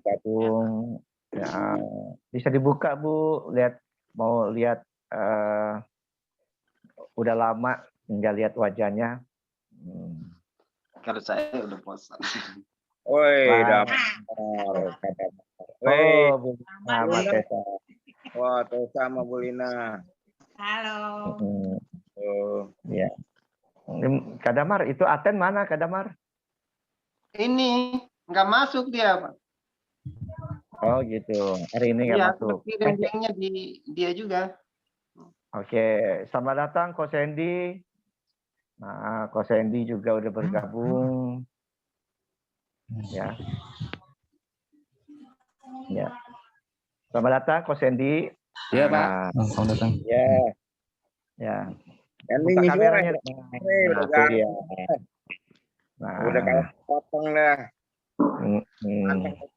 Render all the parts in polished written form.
gabung. Ya, bisa dibuka Bu, mau lihat udah lama nggak lihat wajahnya. Kalau saya udah bosan. Woi, Wah. dapet. Oh, Bu Lina. Wah, tuh sama Bu Lina. Halo. Ya. Kak Damar, itu Aten mana Kak Damar? Ini nggak masuk dia, Pak. Oh gitu, hari ini nggak masuk. Kirim linknya di dia juga. Oke, selamat datang Ko Sandy. Nah, Ko Sandy juga udah bergabung. Ya. Ya. Selamat datang Ko Sandy. Iya, Pak. Selamat datang. Ya. Ya. Buka kameranya. Nah, Nah, udah kayak potong dah.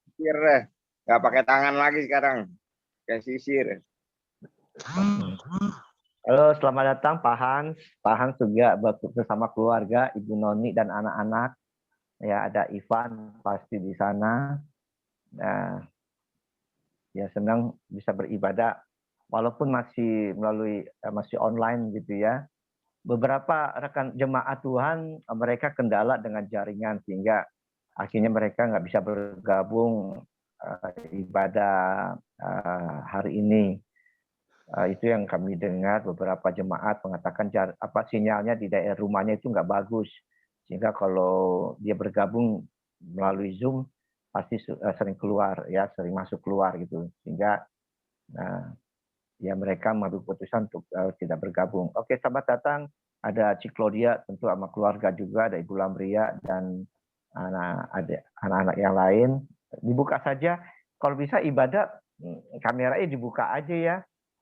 Sisir dah. Nggak pakai tangan lagi sekarang. Kayak sisir. Halo, selamat datang Pak Hans. Pak Hans juga bersama keluarga, Ibu Noni dan anak-anak. Ya, ada Ivan pasti di sana. Nah, ya senang bisa beribadah walaupun masih masih online gitu ya. Beberapa rekan jemaat Tuhan mereka kendala dengan jaringan sehingga akhirnya mereka nggak bisa bergabung ibadah hari ini. Itu yang kami dengar, beberapa jemaat mengatakan sinyalnya di daerah rumahnya itu nggak bagus, sehingga kalau dia bergabung melalui Zoom pasti sering keluar ya, sering masuk keluar gitu, sehingga ya mereka mengambil keputusan untuk tidak bergabung. Oke, selamat datang. Ada Cik Claudia tentu sama keluarga juga, ada Ibu Lamria dan anak-anak yang lain. Dibuka saja, kalau bisa ibadah kameranya dibuka aja ya,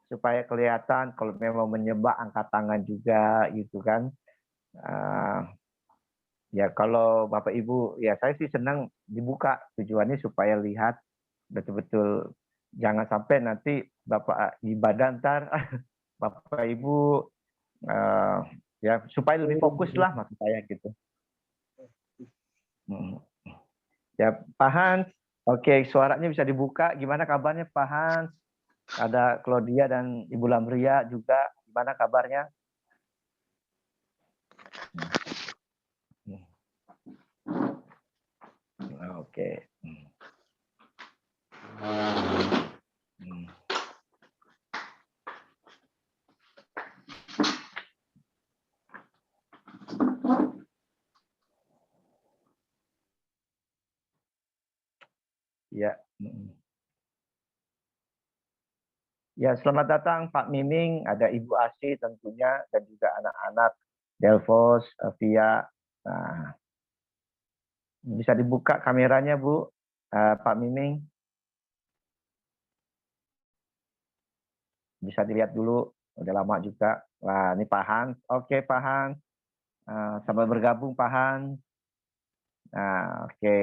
supaya kelihatan. Kalau memang menyembah angkat tangan juga gitu kan. Ya kalau Bapak Ibu, ya saya sih senang dibuka, tujuannya supaya lihat betul-betul, jangan sampai nanti Bapak ibadah ntar Bapak Ibu ya supaya lebih fokus lah maksud saya gitu. Ya Pak Hans, oke, suaranya bisa dibuka. Gimana kabarnya Pak Hans? Ada Claudia dan Ibu Lamria juga. Gimana kabarnya? Oke. Ya. Ya, selamat datang Pak Miming, ada Ibu Asi tentunya, dan juga anak-anak Delvos, Via. Nah, bisa dibuka kameranya Bu, Pak Miming. Bisa dilihat dulu, udah lama juga. Wah, ini Pak Hans. Oke Pak Hans, selamat bergabung Pak Hans. Nah, oke,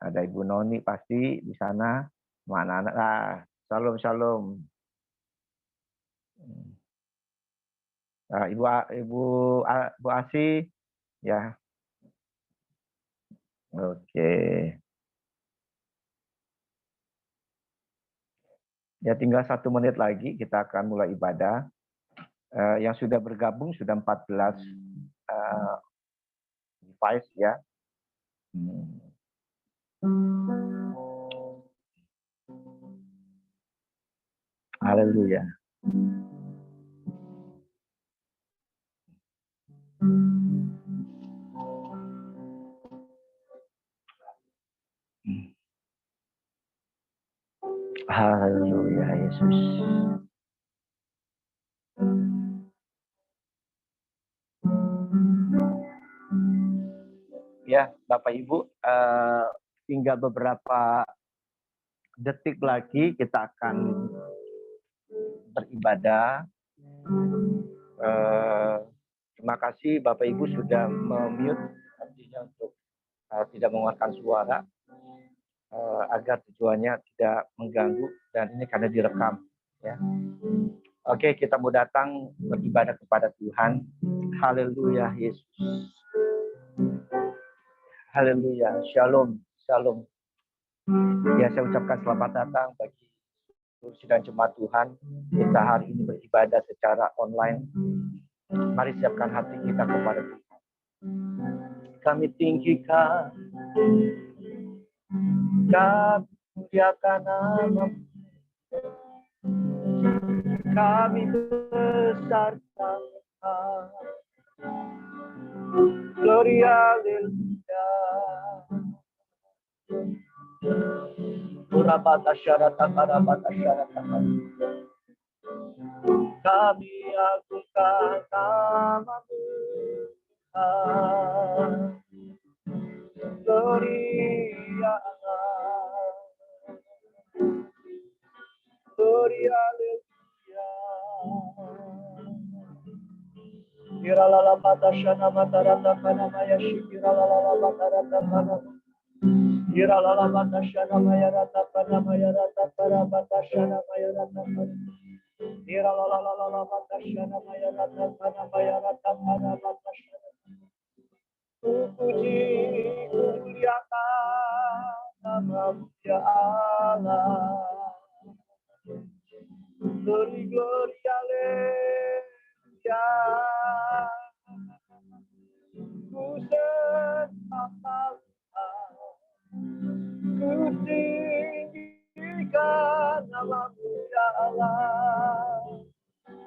ada Ibu Noni pasti di sana. Mana anak-anak? Shalom, shalom. Ibu Asi, ya. Oke. Ya tinggal 1 menit lagi kita akan mulai ibadah. Yang sudah bergabung sudah 14 device ya. Haleluya. Haleluya Yesus. Ya, Bapak Ibu, tinggal beberapa detik lagi kita akan beribadah. Terima kasih Bapak Ibu sudah memute artinya untuk tidak mengeluarkan suara agar tujuannya tidak mengganggu, dan ini karena direkam ya. Oke, kita mau datang beribadah kepada Tuhan. Haleluya Yesus. Haleluya. Shalom. Shalom. Ya, saya ucapkan selamat datang bagi sidang jemaat Tuhan. Kita hari ini beribadah secara online. Mari siapkan hati kita kepada Tuhan. Kami tinggikan, kami muliakan nama-Mu. Kami besarkan Engkau. Gloria, haleluya. Urabata syarata karabata syarata. Kami agungkan nama-Mu. Gloria, gloria, haleluya. Iralala batashana matarata kanamaya shikiralala batarata kanamaya. Iralala batashana mayarata kanamaya rata karabatashana mayarata kanamaya. Iralala batashana mayarata kanamaya rata karabatashana. Puji muliakan nama-Mu ya Allah. Glory, glory, haleluya. Ku sembah, ku tinggikan nama-Mu ya Allah.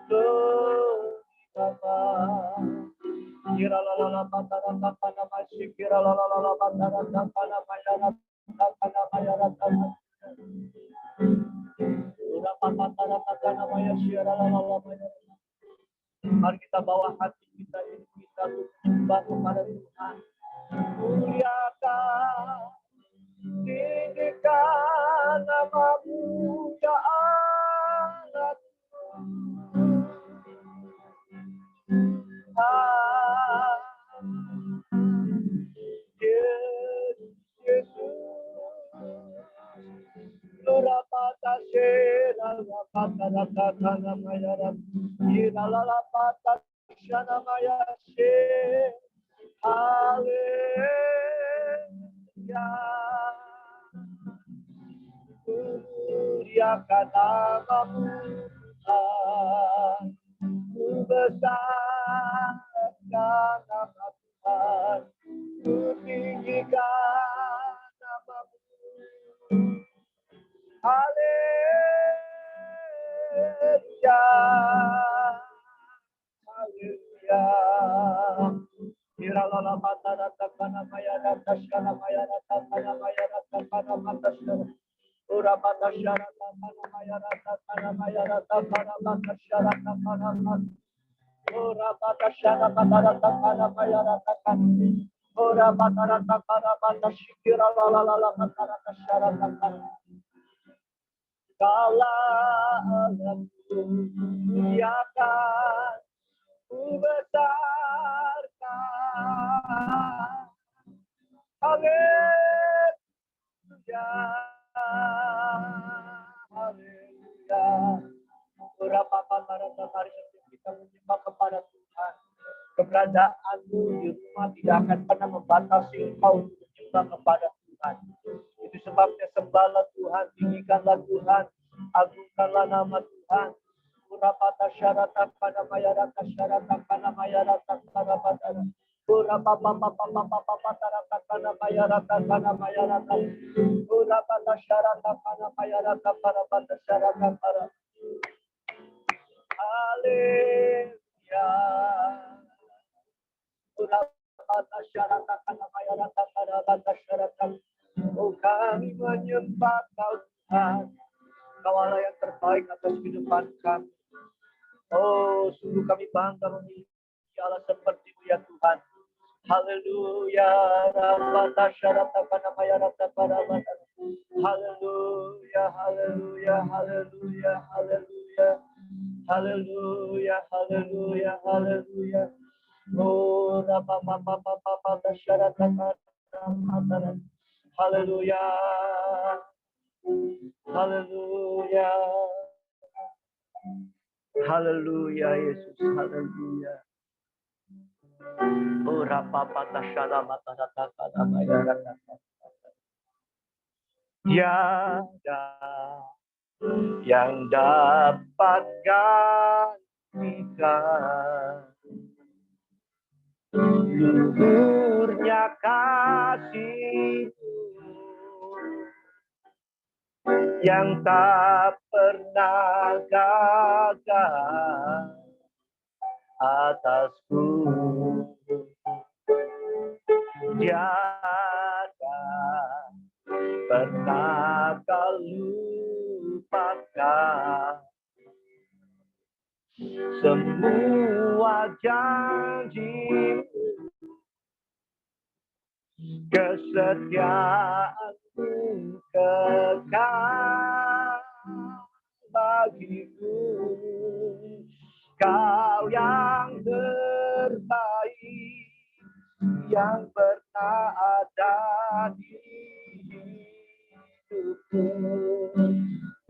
Glory Bapa. Kiralala batarata kanama shikiralala batarata kanama yarata kanama yarata. Mari kita bawa hati kita ini kita menyembah kepada Tuhan. Muliakan, tinggikan nama-Mu ya Allah. Yesus. Lurapata shera rapata rakata namayara iralapata shana maya she. Haleluya. Muliakan nama-Mu Tuhan. Ku besarkan nama Tuhan. Ku tinggikan nama-Mu. Haleluya. Haleluya. Iralala batarata kanamaya rata shanamaya rata kanamaya rata kanamata shara. Urabata sharata kanamaya rata kanamaya rata kanamata sharata kanamata. Urabata sharata rata kanamaya rata kanamaya. Urabata rata kanamata shikiralala batarata sharata kanamaya. Kala alamku muliakan, ku besarkan. Haleluya, haleluya. Berapa para mari kita menyembah kepada Tuhan. Keberadaan-Mu di rumah tidak akan pernah membatasi engkau untuk menyembah kepada Tuhan. Itu sebabnya sembahlah Tuhan, tinggikanlah Tuhan, agungkanlah nama Tuhan. Urapata syarata kana mayarata syarata kana mayarata kana batara. Urapapa kana mayarata kana mayarata. Urapata syarata kana mayarata para bata syarata para. Haleluya. Urapata syarata kana mayarata para bata syarata. Oh, kami menyembah Kau Tuhan. Kau Allah yang terbaik atas kehidupan kami. Oh, sungguh kami bangga memiliki Allah seperti-Mu ya Tuhan. Haleluya. Rabata syarata kanamaya rata parabata. Haleluya, haleluya, haleluya, haleluya. Haleluya, haleluya, haleluya. Oh, rabata syarata kanamaya. Haleluya. Haleluya. Haleluya Yesus, haleluya. Oh, rapapata syara mata rata kana maya rata. tiada yang dapat gantikan luhurnya kasih-Mu yang tak pernah gagal atasku. Tiada pernah Kau lupakan semua janji-Mu, kesetiaan-Mu kekal bagiku. Kau yang terbaik yang pernah ada di hidupku.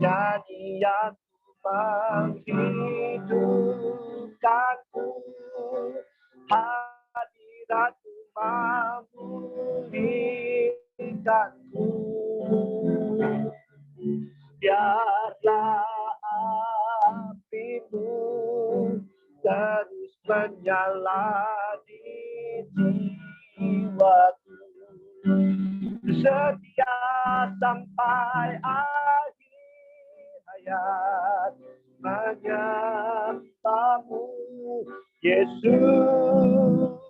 Nyanyian menghidupkanku, hadirat-Mu memulihkanku. Biarlah api-Mu terus menyala di jiwaku, setia sampai akhir hayat, menyembah-Mu Yesus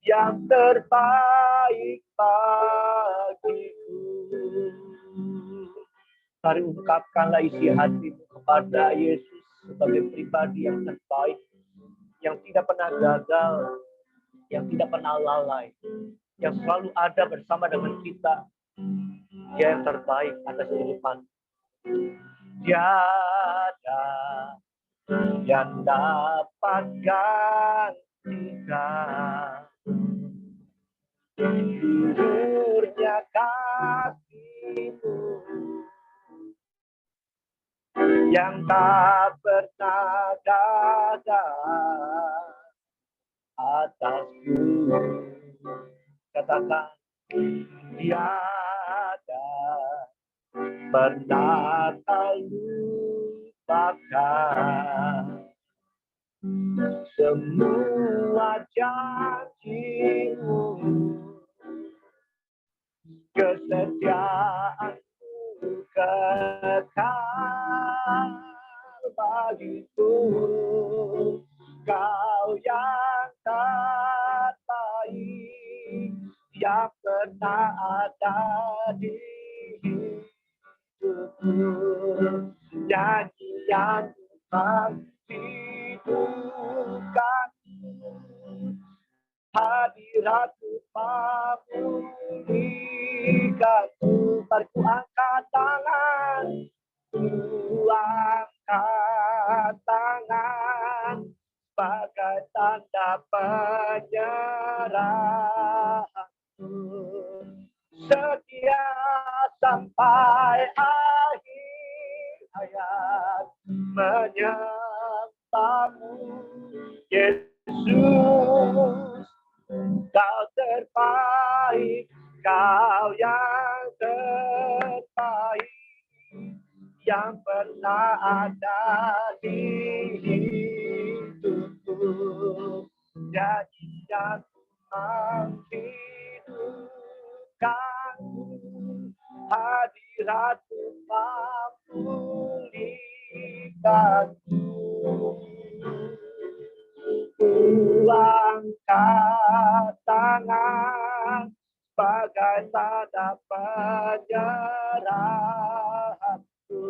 yang terbaik bagiku. Mari ungkapkanlah isi hatimu kepada Yesus sebagai pribadi yang terbaik, yang tidak pernah gagal, yang tidak pernah lalai, yang selalu ada bersama dengan kita. Dia yang terbaik atas kehidupan. Tiada yang dapat gantikan luhurnya kasih-Mu yang tak pernah gagal atasku. Katakan, tiada pernah Kau lupakan semua janji-Mu, kesetiaan-Mu kekal bagiku. Kau yang terbaik yang pernah ada di hidupku. Nyanyian menghidupkanku, hadirat-Mu memulihkanku. Mari ku angkat tangan, ku angkat tangan sebagai tanda penyerahanku, setia sampai akhir hayat, menyembah-Mu Yesus. Kau terbaik, Kau yang terbaik yang pernah ada di hidupku. Nyanyian menghidupkanku, hadirat-Mu memulihkanku. Ku angkat tangan sebagai tanda penyerahanku,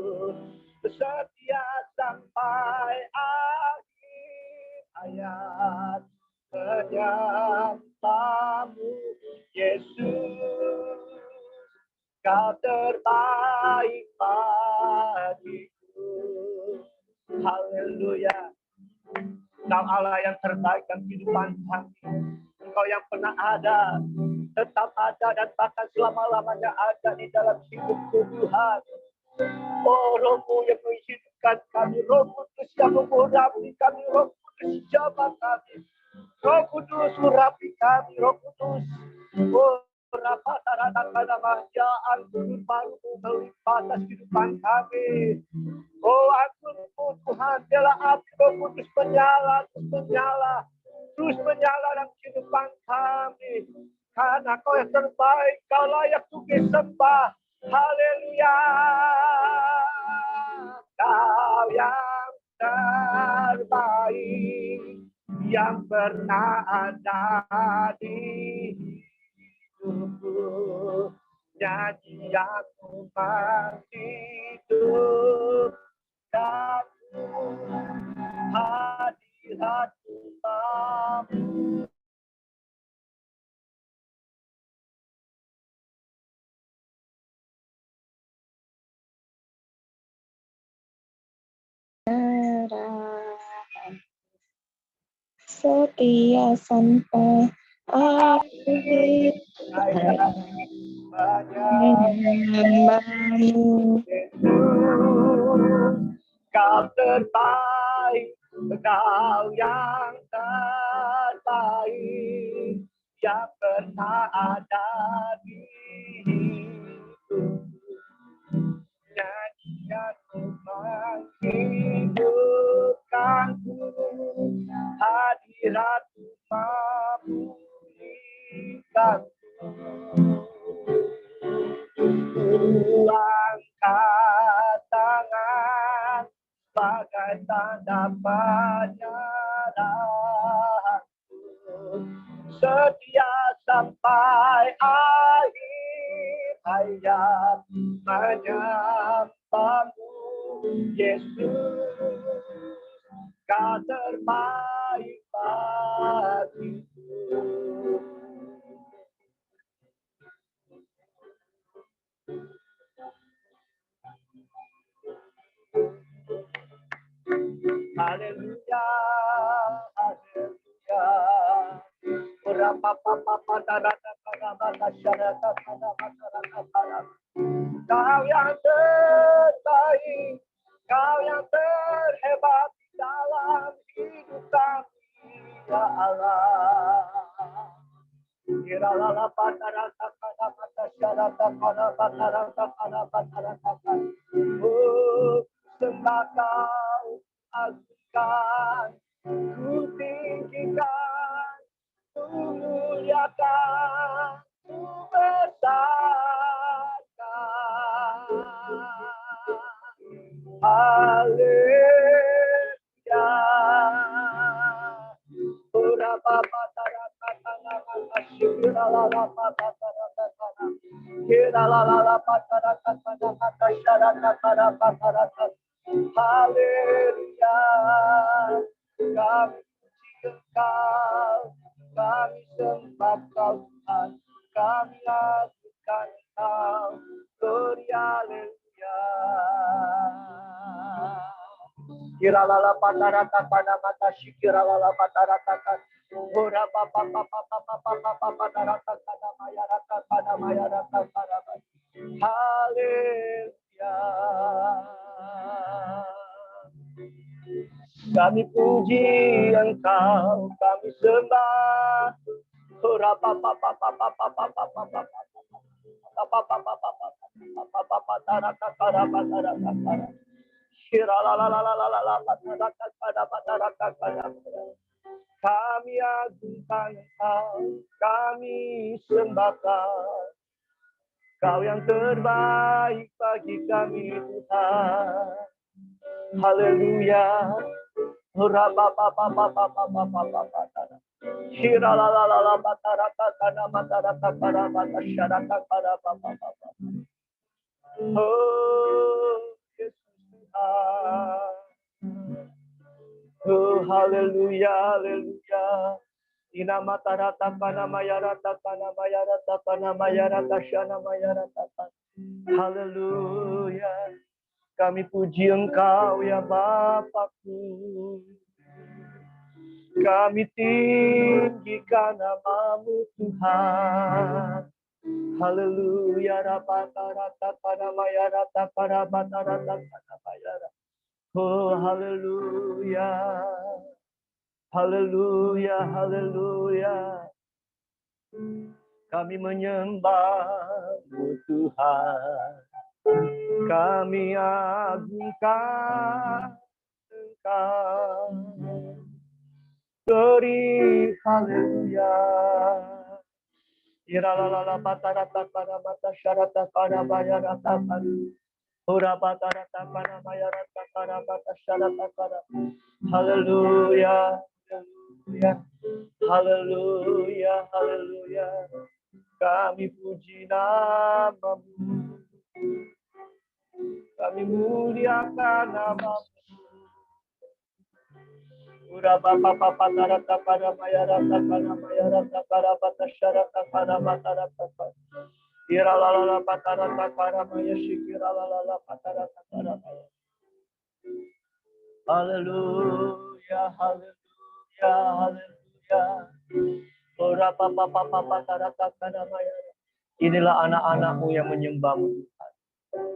setia sampai akhir hayat, menyembah-Mu Yesus. Kau terbaik bagiku. Haleluya. Kau Allah yang terbaik dalam kehidupan kami. Engkau yang pernah ada, tetap ada, dan bahkan selama-lamanya ada di dalam hidupku Tuhan. Oh, Roh-Mu yang menghidupkan kami, Roh Kudus yang mengurapi kami, Roh Kudus jamah kami, Roh Kudus urapi kami, Roh Kudus. Oh Berapa ya ampun baru melimpah atas kehidupan kami. Oh ampunmu Tuhan, biarlah api terus menyala, terus menyala dalam kehidupan kami. Karena Kau yang terbaik, Kau layak untuk disembah. Haleluya. Kau yang terbaik yang pernah ada di hidupku. Nyanyi aku masih hidup dalam hadirat Tuhanmu. Setia sampai akhir menyembahmu. Kau terbaik, Kau yang terbaik yang pernah ada di hidupku. Nyanyianku menghidupkanku, hadiratmu memulihkanku. Angkat tangan bagai tanda penyerahanku, setia sampai akhir hayat menyembahmu. Yesus, Kau terbaik bagiku. Haleluya, haleluya. Kau yang terbaik, Kau yang terhebat di dalam hidup kami, ya Allah. Kiralala patarata kana patasharata kana patarata kana patarata. Oh, sembah Kau, agungkan, ku tinggikan, ku muliakan, ku besarkan. Haleluya. Ora bapa tarata kana shira la la bapa tarata kana. Kira la la la patarata kana patasharata kana patarata. Haleluya. Kami puji Engkau, kami sembah Kau Tuhan, kami lakukan Engkau. Glory haleluya. Kira lala patarata pada mata shikira lala patarata kan. Ora papa papa papa papa papa tarata pada mayarata pada mayarata pada. Haleluya. Kami puji Engkau, kami sembah. Ora papa papa papa papa papa papa papa tarata pada tarata pada. Kami agungkan Engkau, kami sembah Kau. Kau yang terbaik bagi kami Tuhan. Haleluya. Oh, oh, haleluya, haleluya. Ina matarata kana mayarata kana mayarata kana mayarata shana mayarata. Haleluya. Kami puji Engkau ya Bapakku. Kami tinggikan nama-Mu Tuhan. Haleluya. Rapatarata kana mayarata para batarata kana mayarata. Oh, haleluya. Haleluya, haleluya. Kami menyembah-Mu Tuhan. Kami agungkan Engkau. Beri haleluya. Iralalala patarata para mata syarata para bayarata kari. Ura patarata para bayarata para mata syarata para. Haleluya. Haleluya. Haleluya. Haleluya. Kami puji nama-Mu. Kami muliakan nama-Mu. Ura bapa papa tarata para mayarata para mayarata para batasharata para batarata para. Ira la la la patarata para mayashikira la la la patarata para maya. Haleluya, haleluya, haleluya. Ura papa papa tarata para mayarata. Inilah anak-anak-Mu yang menyembah-Mu Tuhan.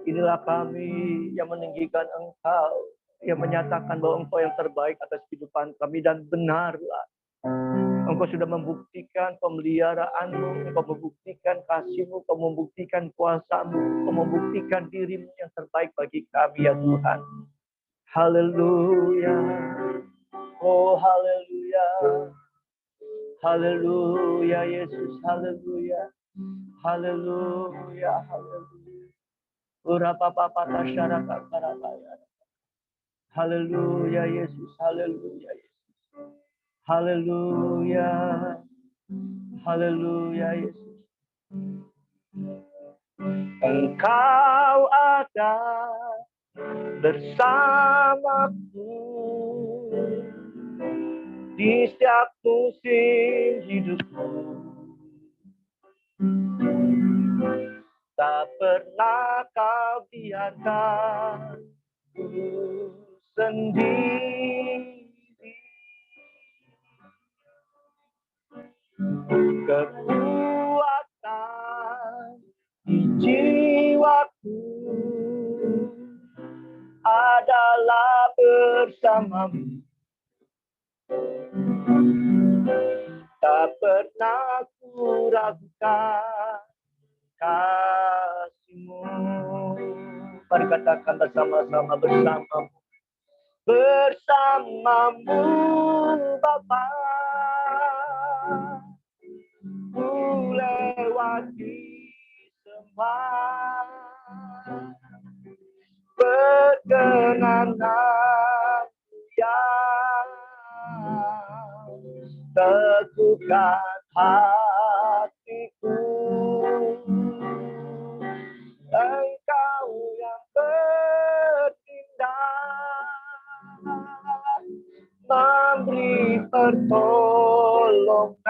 Inilah kami yang meninggikan Engkau, yang menyatakan bahwa Engkau yang terbaik atas kehidupan kami, dan benarlah Engkau sudah membuktikan pemeliharaan-Mu, Engkau membuktikan kasih-Mu, Engkau membuktikan kuasa-Mu, Engkau membuktikan diri-Mu yang terbaik bagi kami ya Tuhan. Haleluya. Oh haleluya. Haleluya Yesus, haleluya. Haleluya, haleluya. Ura papa pata syarata karabaya. Haleluya Yesus, haleluya Yesus. Haleluya. Haleluya Yesus. Engkau ada bersamaku di setiap musim hidupku. Tak pernah Kau biarkan ku sendiri. Kekuatan di jiwaku adalah bersama-Mu. Tak pernah ku ragukan kasih-Mu. Mari katakan bersama-sama, bersama-Mu. Bersama-Mu Bapa, ku lewati semua perkenanan yang teguhkan hatiku. Engkau yang bertindak, memberi pertolongan.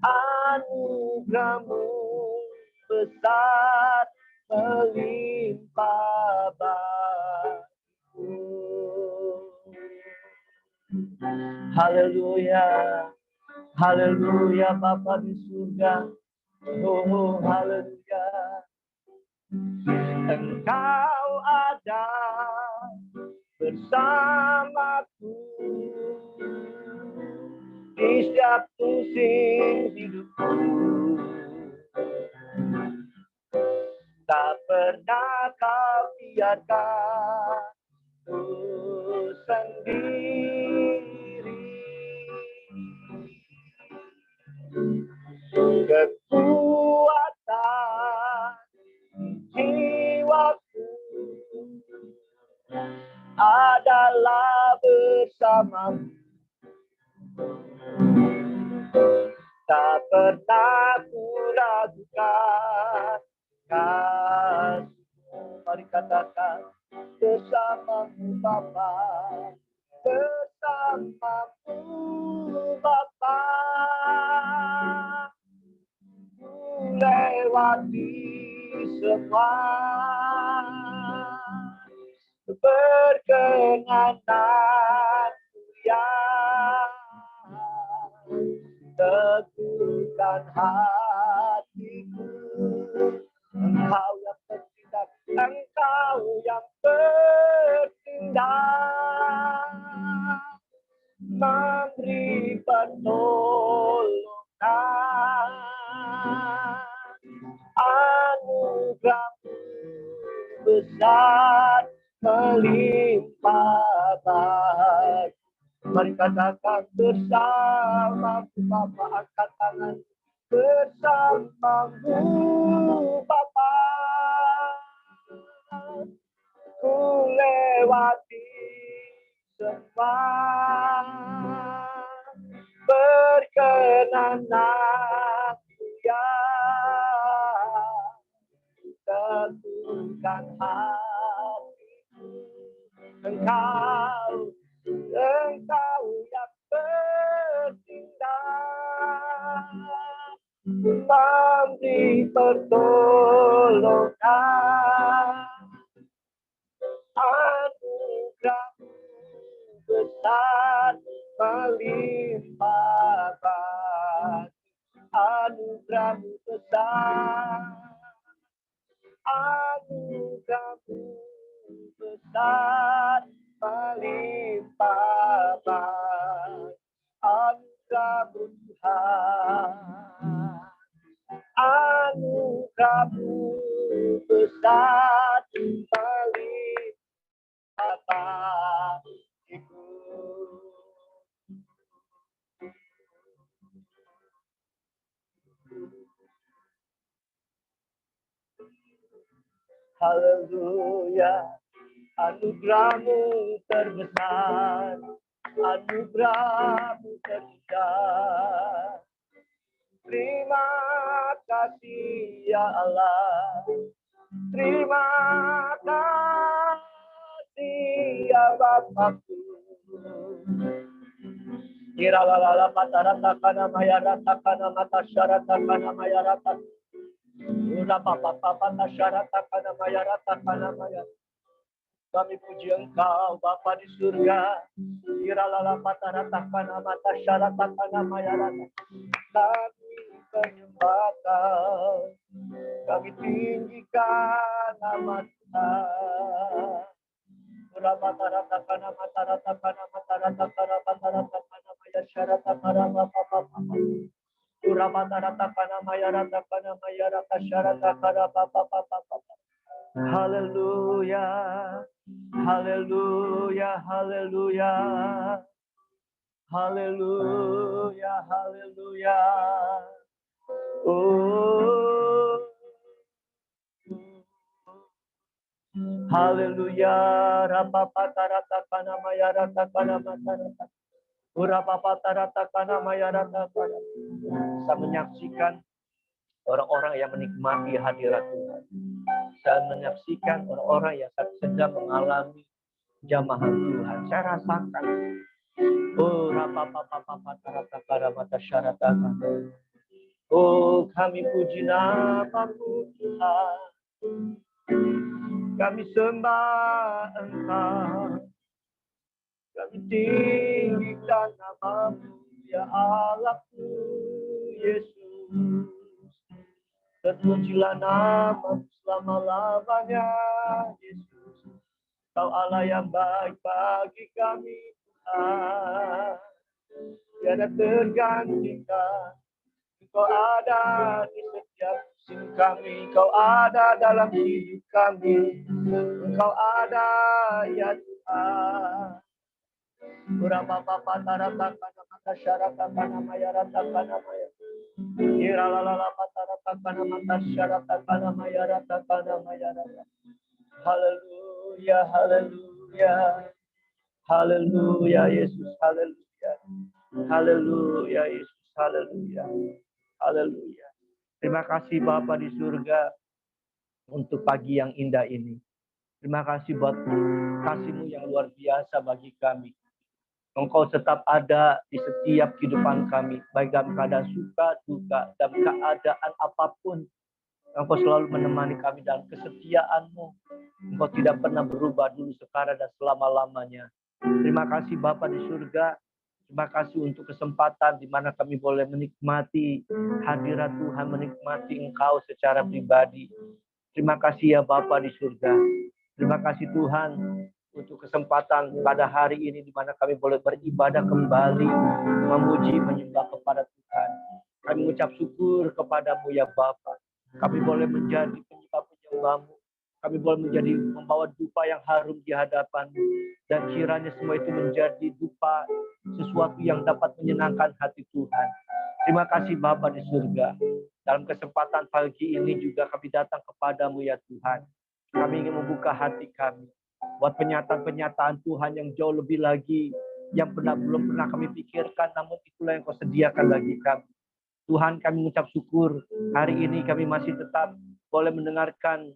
Anugerah-Mu besar melimpah bagiku. Haleluya. Haleluya Bapa di surga. Oh haleluya. Engkau ada bersamaku di setiap musim hidupku. Tak pernah Kau biarkan ku sendiri. Kekuatan jiwaku adalah bersama-Mu. Tak pernah ku ragukan kasih-Mu. Mari katakan bersama-Mu Bapa, bersama-Mu Bapa, ku lewati semua perkenanan yang teguhkan hatiku. Engkau yang bertindak, Engkau yang bertindak, memberi pertolongan. besar melimpah bagi. Mari katakan bersama Bapa, angkat tangan bersamamu Bapa. Ku lewati semua, berkenan aku ya, tentukan hatiku. Engkau yang bertindak, memberi pertolongan. Anugerah-Mu besar melimpah bagi. Anugerah-Mu besar, anugerah-Mu besar melimpah bagi. Anugerah-Mu Tuhan, anugerah-Mu besar melimpah bagiku. Haleluya, anugerah-Mu terbesar, anugerah-Mu terindah. Terima kasih ya Allah, terima kasih ya Bapakku. Iralalala patarata kana maya rata kana mata syarata kana maya rata. Ura papa papa syarata kana maya rata kana maya. Kami puji Engkau Bapa di surga. Iralalala patarata kana mata syarata kana maya rata. Kami menyembah Kau, kami tinggikan nama Tuhan. Urapatarata kana matarata kana matarata kana matarata kana maya syarata kana papa. Urapatarata kana maya rata kana maya rata syarata kana papa. Haleluya, haleluya, haleluya, haleluya, haleluya. Oh, haleluya, rapapatarata kana maya rata kana matarata. Urapapatarata kana maya rata kana. Saya menyaksikan orang-orang yang menikmati hadirat Tuhan. Saya menyaksikan orang-orang yang sedang mengalami jamahan Tuhan. Saya rasakan. Oh, rapapapatarata kana mata syarata kana. Oh, kami puji nama-Mu Tuhan. Kami sembah Engkau. Kami tinggikan nama-Mu, ya Allah-Ku, Yesus. Terpujilah nama-Mu selama-lamanya, Yesus. Kau Allah yang baik bagi kami, Tuhan. Tiada tergantikan. Kau ada di setiap musim kami, Kau ada dalam hidup kami, Engkau ada ya Tuhan. Urapapatarata kana mata syarata kana maya rata kana maya. Iralalala patarata kana mata syarata kana maya rata kana maya rata. Haleluya, haleluya. Haleluya Yesus, haleluya. Haleluya Yesus, haleluya. Haleluya. Terima kasih Bapa di surga untuk pagi yang indah ini. Terima kasih buat kasih-Mu yang luar biasa bagi kami. Engkau tetap ada di setiap kehidupan kami, baik dalam keadaan suka, duka, dalam keadaan apapun. Engkau selalu menemani kami dalam kesetiaan-Mu. Engkau tidak pernah berubah dulu, sekarang, dan selama-lamanya. Terima kasih Bapa di surga. Terima kasih untuk kesempatan di mana kami boleh menikmati hadirat Tuhan, menikmati Engkau secara pribadi. Terima kasih ya Bapa di surga. Terima kasih Tuhan untuk kesempatan pada hari ini di mana kami boleh beribadah kembali, memuji, menyembah kepada Tuhan. Kami mengucap syukur kepadamu ya Bapa. Kami boleh menjadi penyembah-penyembah sembah-Mu. Kami boleh membawa dupa yang harum di hadapan-Mu. Dan kiranya semua itu menjadi dupa sesuatu yang dapat menyenangkan hati Tuhan. Terima kasih Bapa di surga. Dalam kesempatan pagi ini juga kami datang kepadamu ya Tuhan. Kami ingin membuka hati kami buat penyataan-penyataan Tuhan yang jauh lebih lagi yang belum pernah kami pikirkan, namun itulah yang Kau sediakan bagi kami. Tuhan, kami mengucap syukur hari ini kami masih tetap boleh mendengarkan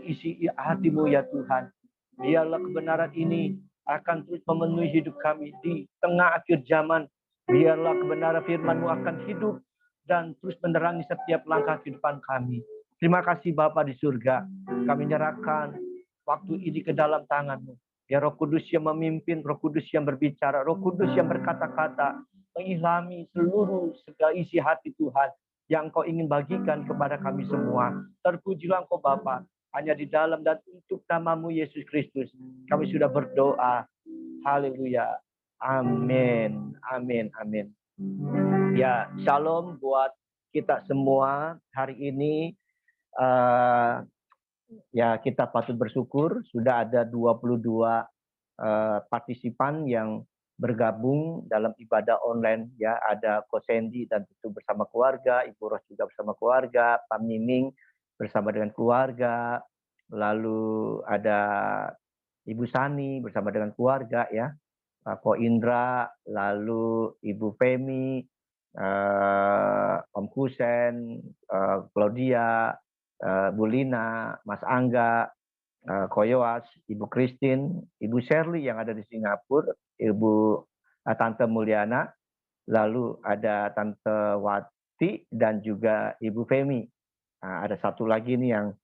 isi hati-Mu ya Tuhan. Biarlah kebenaran ini akan terus memenuhi hidup kami di tengah akhir zaman. Biarlah kebenaran firman-Mu akan hidup dan terus menerangi setiap langkah kehidupan kami. Terima kasih Bapa di surga. Kami menyerahkan waktu ini ke dalam tangan-Mu. Ya Roh Kudus yang memimpin, Roh Kudus yang berbicara, Roh Kudus yang berkata-kata, mengilhami seluruh segala isi hati Tuhan yang Kau ingin bagikan kepada kami semua. Terpujilah Engkau Bapa, hanya di dalam dan untuk nama-Mu Yesus Kristus. Kami sudah berdoa. Haleluya. Amin. Amin. Amin. Ya, shalom buat kita semua hari ini. Ya, kita patut bersyukur sudah ada 22 partisipan yang bergabung dalam ibadah online. Ya, ada Ko Sandy dan tentu bersama keluarga, Ibu Ros juga bersama keluarga, Pak Miming bersama dengan keluarga, lalu ada Ibu Sani bersama dengan keluarga, ya, Ko Indra, lalu Ibu Femi, Om Kusen, Claudia, Bu Lina, Mas Angga, Koyoas, Ibu Christine, Ibu Shirley yang ada di Singapura, Ibu Tante Mulyana, lalu ada Tante Wati dan juga Ibu Femi. Nah, ada satu lagi nih yang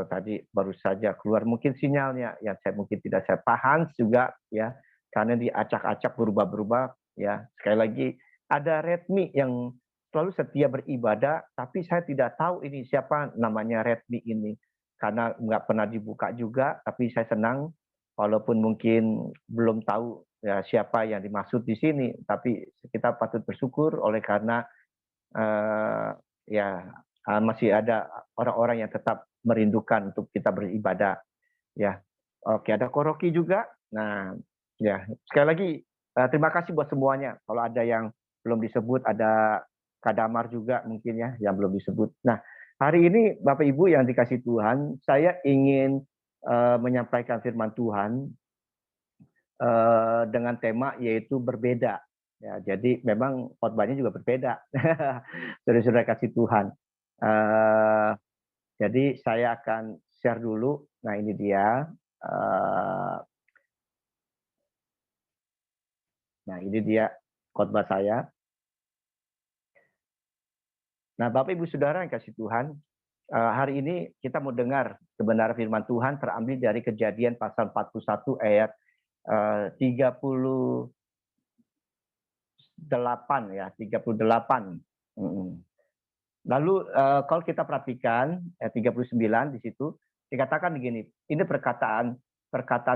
tadi baru saja keluar, mungkin sinyalnya yang mungkin tidak saya paham juga ya, karena diacak-acak berubah-berubah ya. Sekali lagi ada Redmi yang selalu setia beribadah, tapi saya tidak tahu ini siapa namanya Redmi ini karena nggak pernah dibuka juga. Tapi saya senang walaupun mungkin belum tahu ya siapa yang dimaksud di sini, tapi kita patut bersyukur oleh karena masih ada orang-orang yang tetap merindukan untuk kita beribadah ya. Oke, ada Koroki juga. Nah, ya, sekali lagi terima kasih buat semuanya. Kalau ada yang belum disebut, ada Kadamar juga mungkin ya yang belum disebut. Nah, hari ini Bapak Ibu yang dikasih Tuhan, saya ingin menyampaikan firman Tuhan dengan tema yaitu berbeda. Ya, jadi memang khotbahnya juga berbeda. Saudara-saudara kasih Tuhan. Jadi saya akan share dulu. Nah, ini dia. Nah, ini dia khotbah saya. Nah, Bapak Ibu Saudara yang kasih Tuhan, hari ini kita mau dengar kebenaran firman Tuhan terambil dari Kejadian pasal 41 ayat 38 ya, 38. Lalu kalau kita perhatikan 39 di situ dikatakan begini, ini perkataan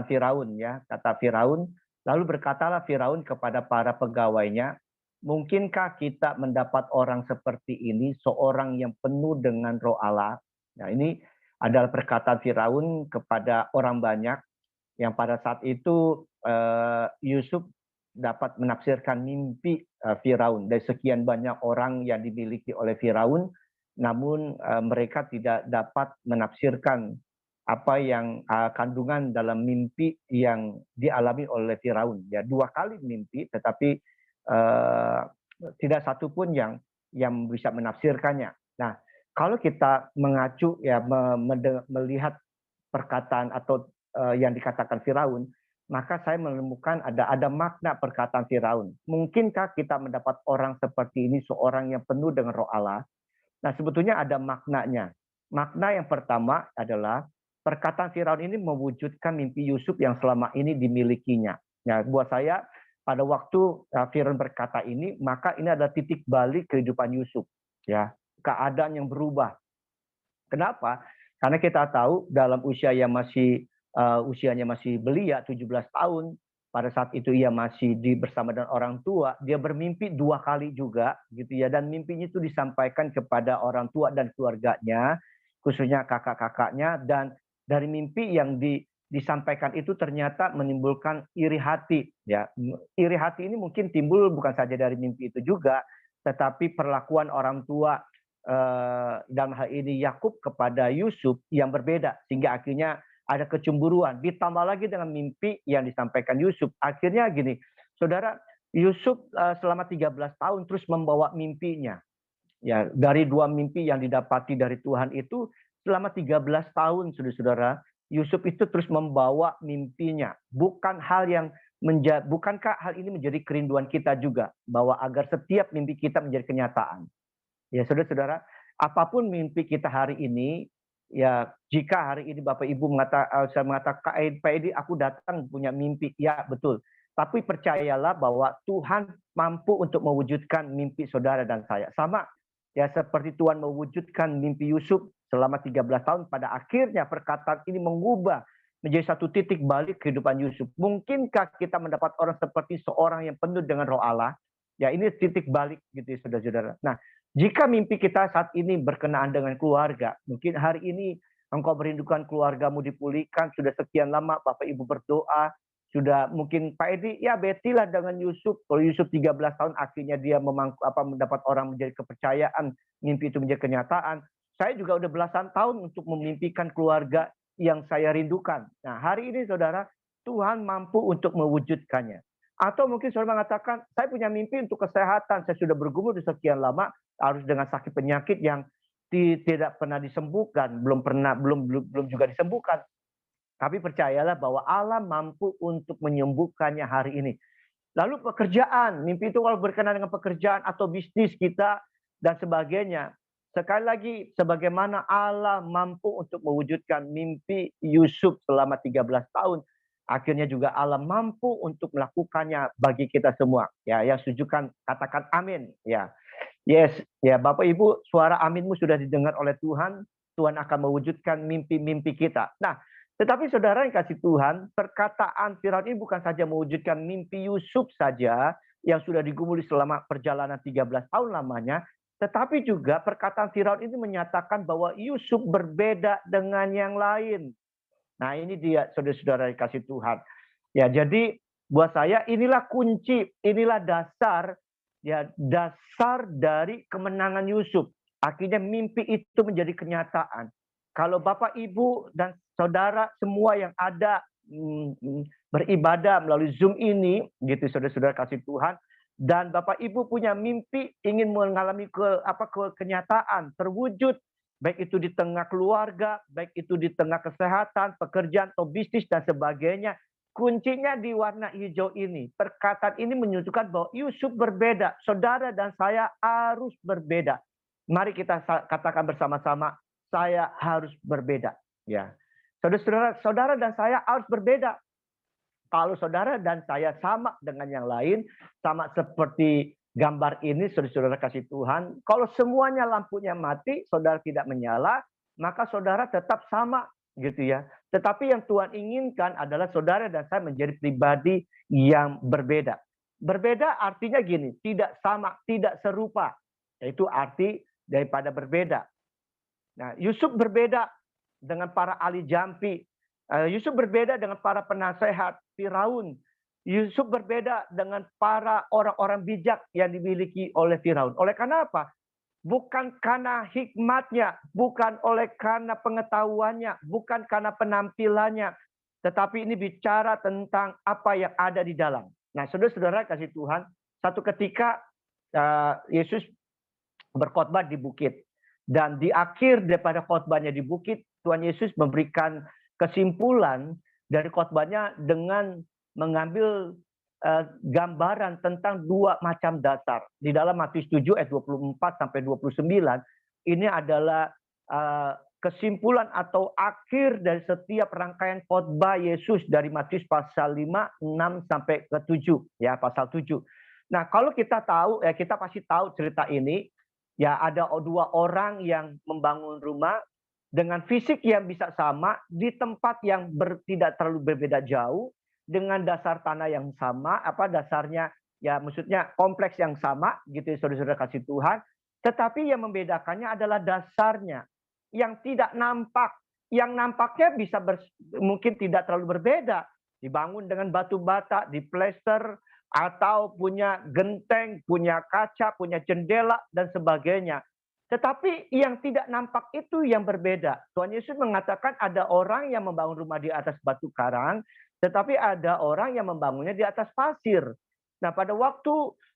Firaun ya, kata Firaun, lalu berkatalah Firaun kepada para pegawainya, mungkinkah kita mendapat orang seperti ini, seorang yang penuh dengan Roh Allah? Nah, ini adalah perkataan Firaun kepada orang banyak yang pada saat itu Yusuf dapat menafsirkan mimpi Firaun dari sekian banyak orang yang dimiliki oleh Firaun, namun mereka tidak dapat menafsirkan apa yang kandungan dalam mimpi yang dialami oleh Firaun. Ya, 2 kali mimpi, tetapi tidak satu pun yang bisa menafsirkannya. Nah, kalau kita mengacu ya melihat perkataan atau yang dikatakan Firaun, maka saya menemukan ada makna perkataan Firaun. Mungkinkah kita mendapat orang seperti ini, seorang yang penuh dengan Roh Allah? Nah, sebetulnya ada maknanya. Makna yang pertama adalah perkataan Firaun ini mewujudkan mimpi Yusuf yang selama ini dimilikinya. Nah, buat saya pada waktu Firaun berkata ini, maka ini adalah titik balik kehidupan Yusuf. Ya, keadaan yang berubah. Kenapa? Karena kita tahu dalam usia yang usianya masih belia 17 tahun, pada saat itu ia masih bersama dengan orang tua, dia bermimpi 2 kali juga gitu ya, dan mimpinya itu disampaikan kepada orang tua dan keluarganya. khususnya kakak-kakaknya, dan dari mimpi yang disampaikan itu ternyata menimbulkan iri hati. Ya, iri hati ini mungkin timbul bukan saja dari mimpi itu juga, tetapi perlakuan orang tua dalam hal ini Yakub kepada Yusuf yang berbeda, sehingga akhirnya ada kecemburuan. Ditambah lagi dengan mimpi yang disampaikan Yusuf. Akhirnya gini, saudara, Yusuf selama 13 tahun terus membawa mimpinya. Ya, dari 2 mimpi yang didapati dari Tuhan itu selama 13 tahun, saudara-saudara, Yusuf itu terus membawa mimpinya. Bukankah hal ini menjadi kerinduan kita juga, bahwa agar setiap mimpi kita menjadi kenyataan? Ya, saudara-saudara, apapun mimpi kita hari ini, ya jika hari ini Bapak Ibu mengatakan, Pak Edi, aku datang punya mimpi, ya betul. Tapi percayalah bahwa Tuhan mampu untuk mewujudkan mimpi saudara dan saya. Sama ya seperti Tuhan mewujudkan mimpi Yusuf selama 13 tahun, pada akhirnya perkataan ini mengubah menjadi satu titik balik kehidupan Yusuf. Mungkinkah kita mendapat orang seperti seorang yang penuh dengan Roh Allah? Ya, ini titik balik gitu ya, saudara-saudara. Nah, jika mimpi kita saat ini berkenaan dengan keluarga, mungkin hari ini engkau merindukan keluargamu dipulihkan, sudah sekian lama Bapak Ibu berdoa, sudah mungkin Pak Edi, ya betilah dengan Yusuf. Kalau Yusuf 13 tahun akhirnya dia mendapat orang menjadi kepercayaan, mimpi itu menjadi kenyataan. Saya juga udah belasan tahun untuk memimpikan keluarga yang saya rindukan. Nah, hari ini saudara, Tuhan mampu untuk mewujudkannya. Atau mungkin saudara mengatakan, saya punya mimpi untuk kesehatan, saya sudah bergumul di sekian lama, harus dengan sakit penyakit yang tidak pernah disembuhkan, belum juga disembuhkan. Tapi percayalah bahwa Allah mampu untuk menyembuhkannya hari ini. Lalu pekerjaan, mimpi itu kalau berkenaan dengan pekerjaan atau bisnis kita dan sebagainya. Sekali lagi, sebagaimana Allah mampu untuk mewujudkan mimpi Yusuf selama 13 tahun, akhirnya juga Allah mampu untuk melakukannya bagi kita semua. Ya, yang setujukan katakan amin. Ya, yes, ya Bapak Ibu, suara aminmu sudah didengar oleh Tuhan. Tuhan akan mewujudkan mimpi-mimpi kita. Nah, tetapi saudara yang kasih Tuhan, perkataan Firaun ini bukan saja mewujudkan mimpi Yusuf saja yang sudah digumuli selama perjalanan 13 tahun lamanya, tetapi juga perkataan Firaun ini menyatakan bahwa Yusuf berbeda dengan yang lain. Nah, ini dia saudara-saudara yang kasih Tuhan. Ya, jadi buat saya inilah kunci, inilah dasar, ya dasar dari kemenangan Yusuf. Akhirnya mimpi itu menjadi kenyataan. Kalau Bapak, Ibu, dan saudara semua yang ada beribadah melalui Zoom ini, gitu saudara-saudara kasih Tuhan, dan Bapak Ibu punya mimpi ingin mengalami kenyataan, terwujud, baik itu di tengah keluarga, baik itu di tengah kesehatan, pekerjaan, atau bisnis, dan sebagainya, kuncinya di warna hijau ini. Perkataan ini menunjukkan bahwa Yusuf berbeda, saudara dan saya harus berbeda. Mari kita katakan bersama-sama, saya harus berbeda. Ya, saudara dan saya harus berbeda. Kalau saudara dan saya sama dengan yang lain, sama seperti gambar ini, saudara kasih Tuhan, kalau semuanya lampunya mati, saudara tidak menyala, maka saudara tetap sama, gitu ya. Tetapi yang Tuhan inginkan adalah saudara dan saya menjadi pribadi yang berbeda. Berbeda artinya gini, tidak sama, tidak serupa. Yaitu arti daripada berbeda. Nah, Yusuf berbeda dengan para ahli jampi. Yusuf berbeda dengan para penasehat Firaun. Yusuf berbeda dengan para orang-orang bijak yang dimiliki oleh Firaun. Oleh karena apa? Bukan karena hikmatnya, bukan oleh karena pengetahuannya, bukan karena penampilannya, tetapi ini bicara tentang apa yang ada di dalam. Nah, saudara-saudara kasih Tuhan, satu ketika Yesus berkhotbah di bukit. Dan di akhir daripada khotbahnya di bukit, Tuhan Yesus memberikan kesimpulan dari khotbahnya dengan mengambil gambaran tentang 2 macam dasar. Di dalam Matius 7 ayat 24 sampai 29, ini adalah kesimpulan atau akhir dari setiap rangkaian khotbah Yesus dari Matius pasal 5, 6 sampai ke 7, ya, pasal 7. Nah, kalau kita tahu, ya kita pasti tahu cerita ini. Ya, ada 2 orang yang membangun rumah dengan fisik yang bisa sama di tempat yang tidak terlalu berbeda jauh, dengan dasar tanah yang sama, dasarnya ya maksudnya kompleks yang sama gitu ya, saudara-saudara kasih Tuhan. Tetapi yang membedakannya adalah dasarnya. yang tidak nampak. Yang nampaknya bisa mungkin tidak terlalu berbeda. Dibangun dengan batu bata, diplester, atau punya genteng, punya kaca, punya jendela, dan sebagainya. Tetapi yang tidak nampak itu yang berbeda. Tuhan Yesus mengatakan ada orang yang membangun rumah di atas batu karang, tetapi ada orang yang membangunnya di atas pasir. Nah, pada waktu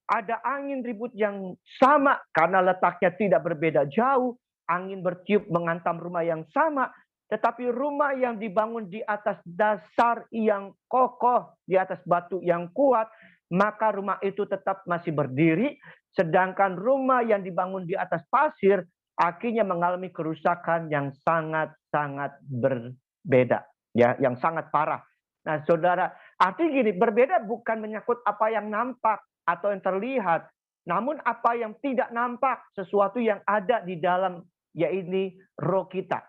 ada angin ribut yang sama karena letaknya tidak berbeda jauh, angin bertiup menghantam rumah yang sama, tetapi rumah yang dibangun di atas dasar yang kokoh, di atas batu yang kuat, maka rumah itu tetap masih berdiri, sedangkan rumah yang dibangun di atas pasir akhirnya mengalami kerusakan yang sangat-sangat berbeda, ya, yang sangat parah. Nah, saudara, artinya gini, berbeda bukan menyangkut apa yang nampak atau yang terlihat, namun apa yang tidak nampak, sesuatu yang ada di dalam, yaitu roh kita.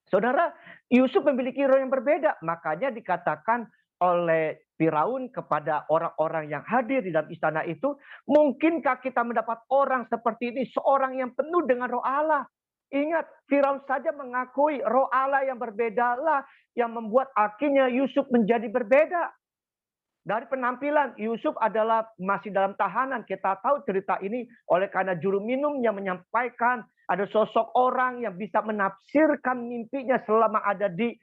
Saudara, Yusuf memiliki roh yang berbeda. Makanya dikatakan oleh Firaun kepada orang-orang yang hadir di dalam istana itu, mungkinkah kita mendapat orang seperti ini, seorang yang penuh dengan roh Allah. Ingat, Firaun saja mengakui roh Allah yang berbedalah yang membuat akhirnya Yusuf menjadi berbeda. Dari penampilan, Yusuf adalah masih dalam tahanan. Kita tahu cerita ini oleh karena juru minum yang menyampaikan ada sosok orang yang bisa menafsirkan mimpinya selama ada di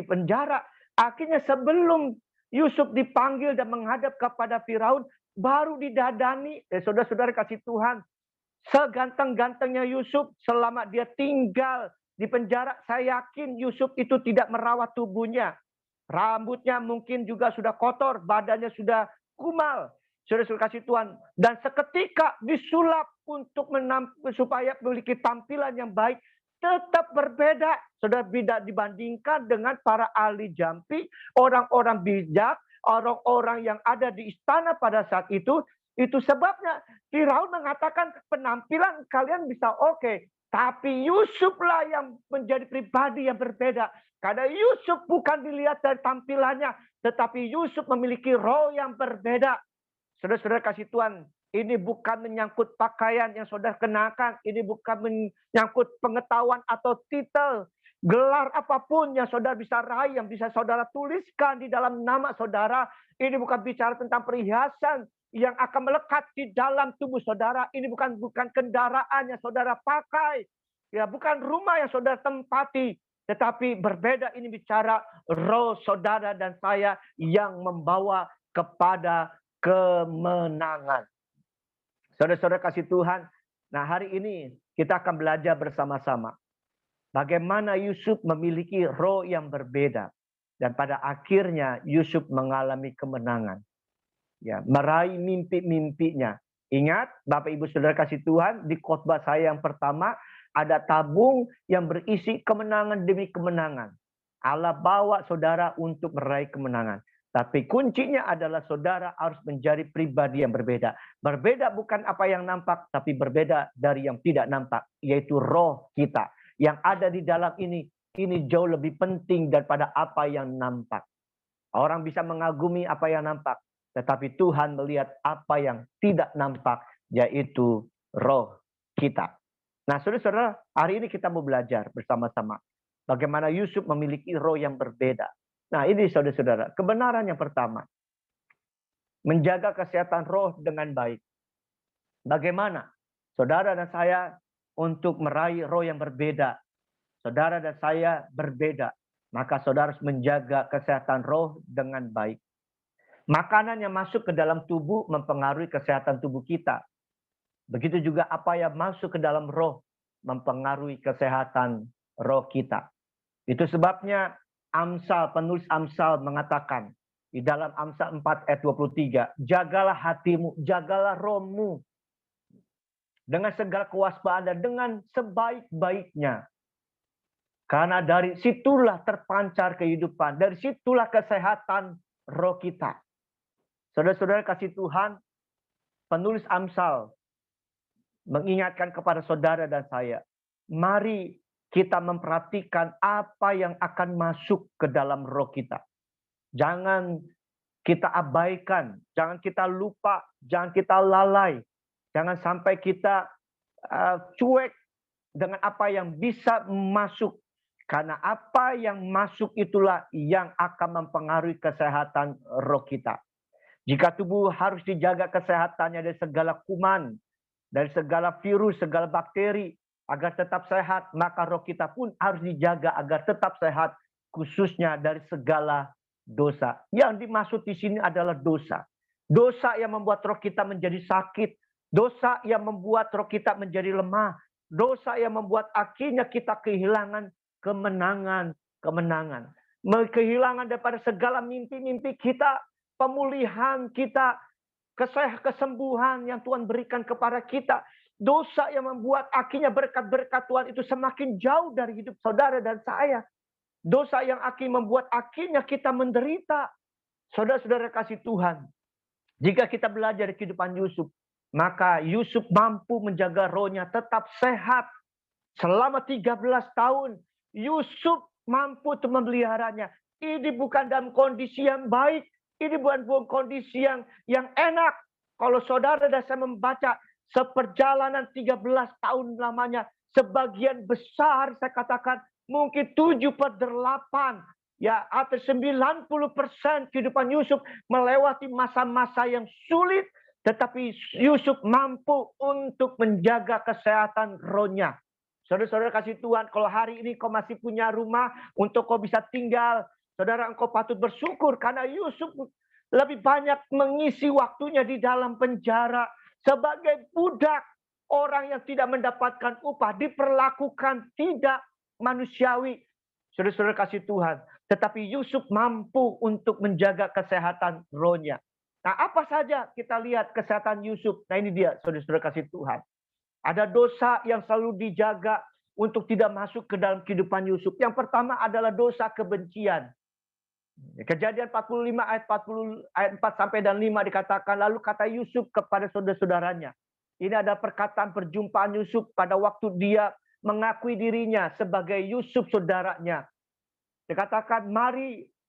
penjara. Akhirnya sebelum Yusuf dipanggil dan menghadap kepada Firaun, baru didadani. Saudara-saudara kasih Tuhan, seganteng-gantengnya Yusuf selama dia tinggal di penjara, saya yakin Yusuf itu tidak merawat tubuhnya. Rambutnya mungkin juga sudah kotor, badannya sudah kumal. Saudara-saudara kasih Tuhan. Dan seketika disulap untuk supaya memiliki tampilan yang baik. Tetap berbeda. Saudara, beda dibandingkan dengan para ahli jampi, orang-orang bijak, orang-orang yang ada di istana pada saat itu. Itu sebabnya Firaun mengatakan penampilan kalian bisa oke. Tapi Yusuflah yang menjadi pribadi yang berbeda. Karena Yusuf bukan dilihat dari tampilannya, tetapi Yusuf memiliki roh yang berbeda. Saudara-saudara kasih Tuhan, ini bukan menyangkut pakaian yang saudara kenakan, ini bukan menyangkut pengetahuan atau titel, gelar apapun yang saudara bisa raih, yang bisa saudara tuliskan di dalam nama saudara. Ini bukan bicara tentang perhiasan yang akan melekat di dalam tubuh saudara. Ini bukan kendaraan yang saudara pakai, ya, bukan rumah yang saudara tempati. Tetapi berbeda, ini bicara roh saudara dan saya yang membawa kepada kemenangan. Saudara-saudara kasih Tuhan, nah hari ini kita akan belajar bersama-sama bagaimana Yusuf memiliki roh yang berbeda. Dan pada akhirnya Yusuf mengalami kemenangan. Ya, meraih mimpi-mimpinya. Ingat, Bapak Ibu Saudara kasih Tuhan, di khotbah saya yang pertama, ada tabung yang berisi kemenangan demi kemenangan. Allah bawa saudara untuk meraih kemenangan. Tapi kuncinya adalah saudara harus menjadi pribadi yang berbeda. Berbeda bukan apa yang nampak, tapi berbeda dari yang tidak nampak, yaitu roh kita. Yang ada di dalam ini jauh lebih penting daripada apa yang nampak. Orang bisa mengagumi apa yang nampak, tetapi Tuhan melihat apa yang tidak nampak, yaitu roh kita. Nah, saudara-saudara, hari ini kita mau belajar bersama-sama bagaimana Yusuf memiliki roh yang berbeda. Nah, ini saudara-saudara, kebenaran yang pertama. Menjaga kesehatan roh dengan baik. Bagaimana saudara dan saya untuk meraih roh yang berbeda? Saudara dan saya berbeda. Maka saudara harus menjaga kesehatan roh dengan baik. Makanan yang masuk ke dalam tubuh mempengaruhi kesehatan tubuh kita. Begitu juga apa yang masuk ke dalam roh mempengaruhi kesehatan roh kita. Itu sebabnya penulis Amsal mengatakan di dalam Amsal 4 ayat 23, jagalah hatimu, jagalah rohmu dengan segala kewaspadaan, dengan sebaik-baiknya. Karena dari situlah terpancar kehidupan, dari situlah kesehatan roh kita. Saudara-saudara kasih Tuhan, penulis Amsal mengingatkan kepada saudara dan saya, mari kita memperhatikan apa yang akan masuk ke dalam roh kita. Jangan kita abaikan, jangan kita lupa, jangan kita lalai, jangan sampai kita cuek dengan apa yang bisa masuk. Karena apa yang masuk itulah yang akan mempengaruhi kesehatan roh kita. Jika tubuh harus dijaga kesehatannya dari segala kuman, dari segala virus, segala bakteri, agar tetap sehat, maka roh kita pun harus dijaga agar tetap sehat, khususnya dari segala dosa. Yang dimaksud di sini adalah dosa. Dosa yang membuat roh kita menjadi sakit, dosa yang membuat roh kita menjadi lemah, dosa yang membuat akhirnya kita kehilangan kemenangan. Kehilangan daripada segala mimpi-mimpi kita, pemulihan kita, kesembuhan yang Tuhan berikan kepada kita. Dosa yang membuat akhirnya berkat-berkat Tuhan itu semakin jauh dari hidup saudara dan saya. Dosa yang akhirnya membuat akhirnya kita menderita. Saudara-saudara kasih Tuhan, jika kita belajar dari kehidupan Yusuf, maka Yusuf mampu menjaga rohnya tetap sehat. Selama 13 tahun, Yusuf mampu untuk memeliharanya. Ini bukan dalam kondisi yang baik. Ini bukan kondisi yang enak. Kalau saudara dan saya membaca seperjalanan 13 tahun lamanya, sebagian besar saya katakan mungkin 7/8. Ya, atau 90% kehidupan Yusuf melewati masa-masa yang sulit. Tetapi Yusuf mampu untuk menjaga kesehatan rohnya. Saudara-saudara kasih Tuhan, kalau hari ini kau masih punya rumah untuk kau bisa tinggal, saudara, engkau patut bersyukur karena Yusuf lebih banyak mengisi waktunya di dalam penjara sebagai budak, orang yang tidak mendapatkan upah, diperlakukan tidak manusiawi. Saudara-saudara kasih Tuhan, tetapi Yusuf mampu untuk menjaga kesehatan rohnya. Nah, apa saja kita lihat kesehatan Yusuf? Nah, ini dia, saudara-saudara kasih Tuhan. Ada dosa yang selalu dijaga untuk tidak masuk ke dalam kehidupan Yusuf. Yang pertama adalah dosa kebencian. Kejadian 45 ayat 4 sampai dan 5 dikatakan, lalu kata Yusuf kepada saudara-saudaranya. Ini ada perkataan perjumpaan Yusuf pada waktu dia mengakui dirinya sebagai Yusuf saudaranya. Dikatakan,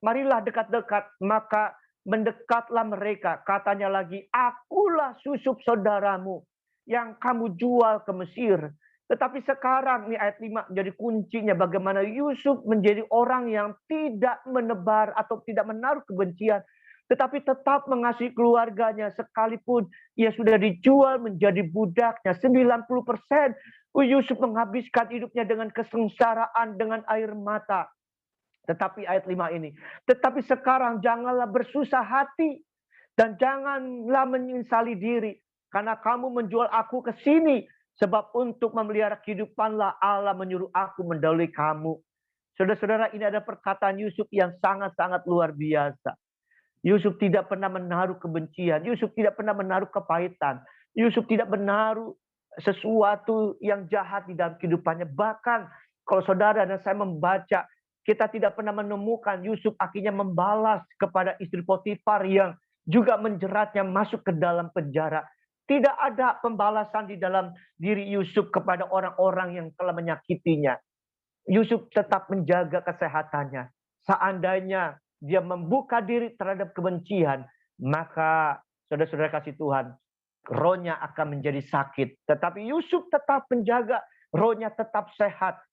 marilah dekat-dekat, maka mendekatlah mereka. Katanya lagi, akulah Yusuf saudaramu yang kamu jual ke Mesir. Tetapi sekarang, nih ayat 5 menjadi kuncinya bagaimana Yusuf menjadi orang yang tidak menebar atau tidak menaruh kebencian, tetapi tetap mengasihi keluarganya sekalipun ia sudah dijual menjadi budaknya. 90% Yusuf menghabiskan hidupnya dengan kesengsaraan, dengan air mata. Tetapi ayat 5 ini, tetapi sekarang janganlah bersusah hati dan janganlah menyesali diri. Karena kamu menjual aku ke sini. Sebab untuk memelihara kehidupanlah Allah menyuruh aku mendahului kamu. Saudara-saudara, ini ada perkataan Yusuf yang sangat-sangat luar biasa. Yusuf tidak pernah menaruh kebencian. Yusuf tidak pernah menaruh kepahitan. Yusuf tidak menaruh sesuatu yang jahat di dalam kehidupannya. Bahkan kalau saudara dan saya membaca, kita tidak pernah menemukan Yusuf akhirnya membalas kepada istri Potifar yang juga menjeratnya masuk ke dalam penjara. Tidak ada pembalasan di dalam diri Yusuf kepada orang-orang yang telah menyakitinya. Yusuf tetap menjaga kesehatannya. Seandainya dia membuka diri terhadap kebencian, maka saudara-saudara kasih Tuhan, rohnya akan menjadi sakit. Tetapi Yusuf tetap menjaga rohnya tetap sehat,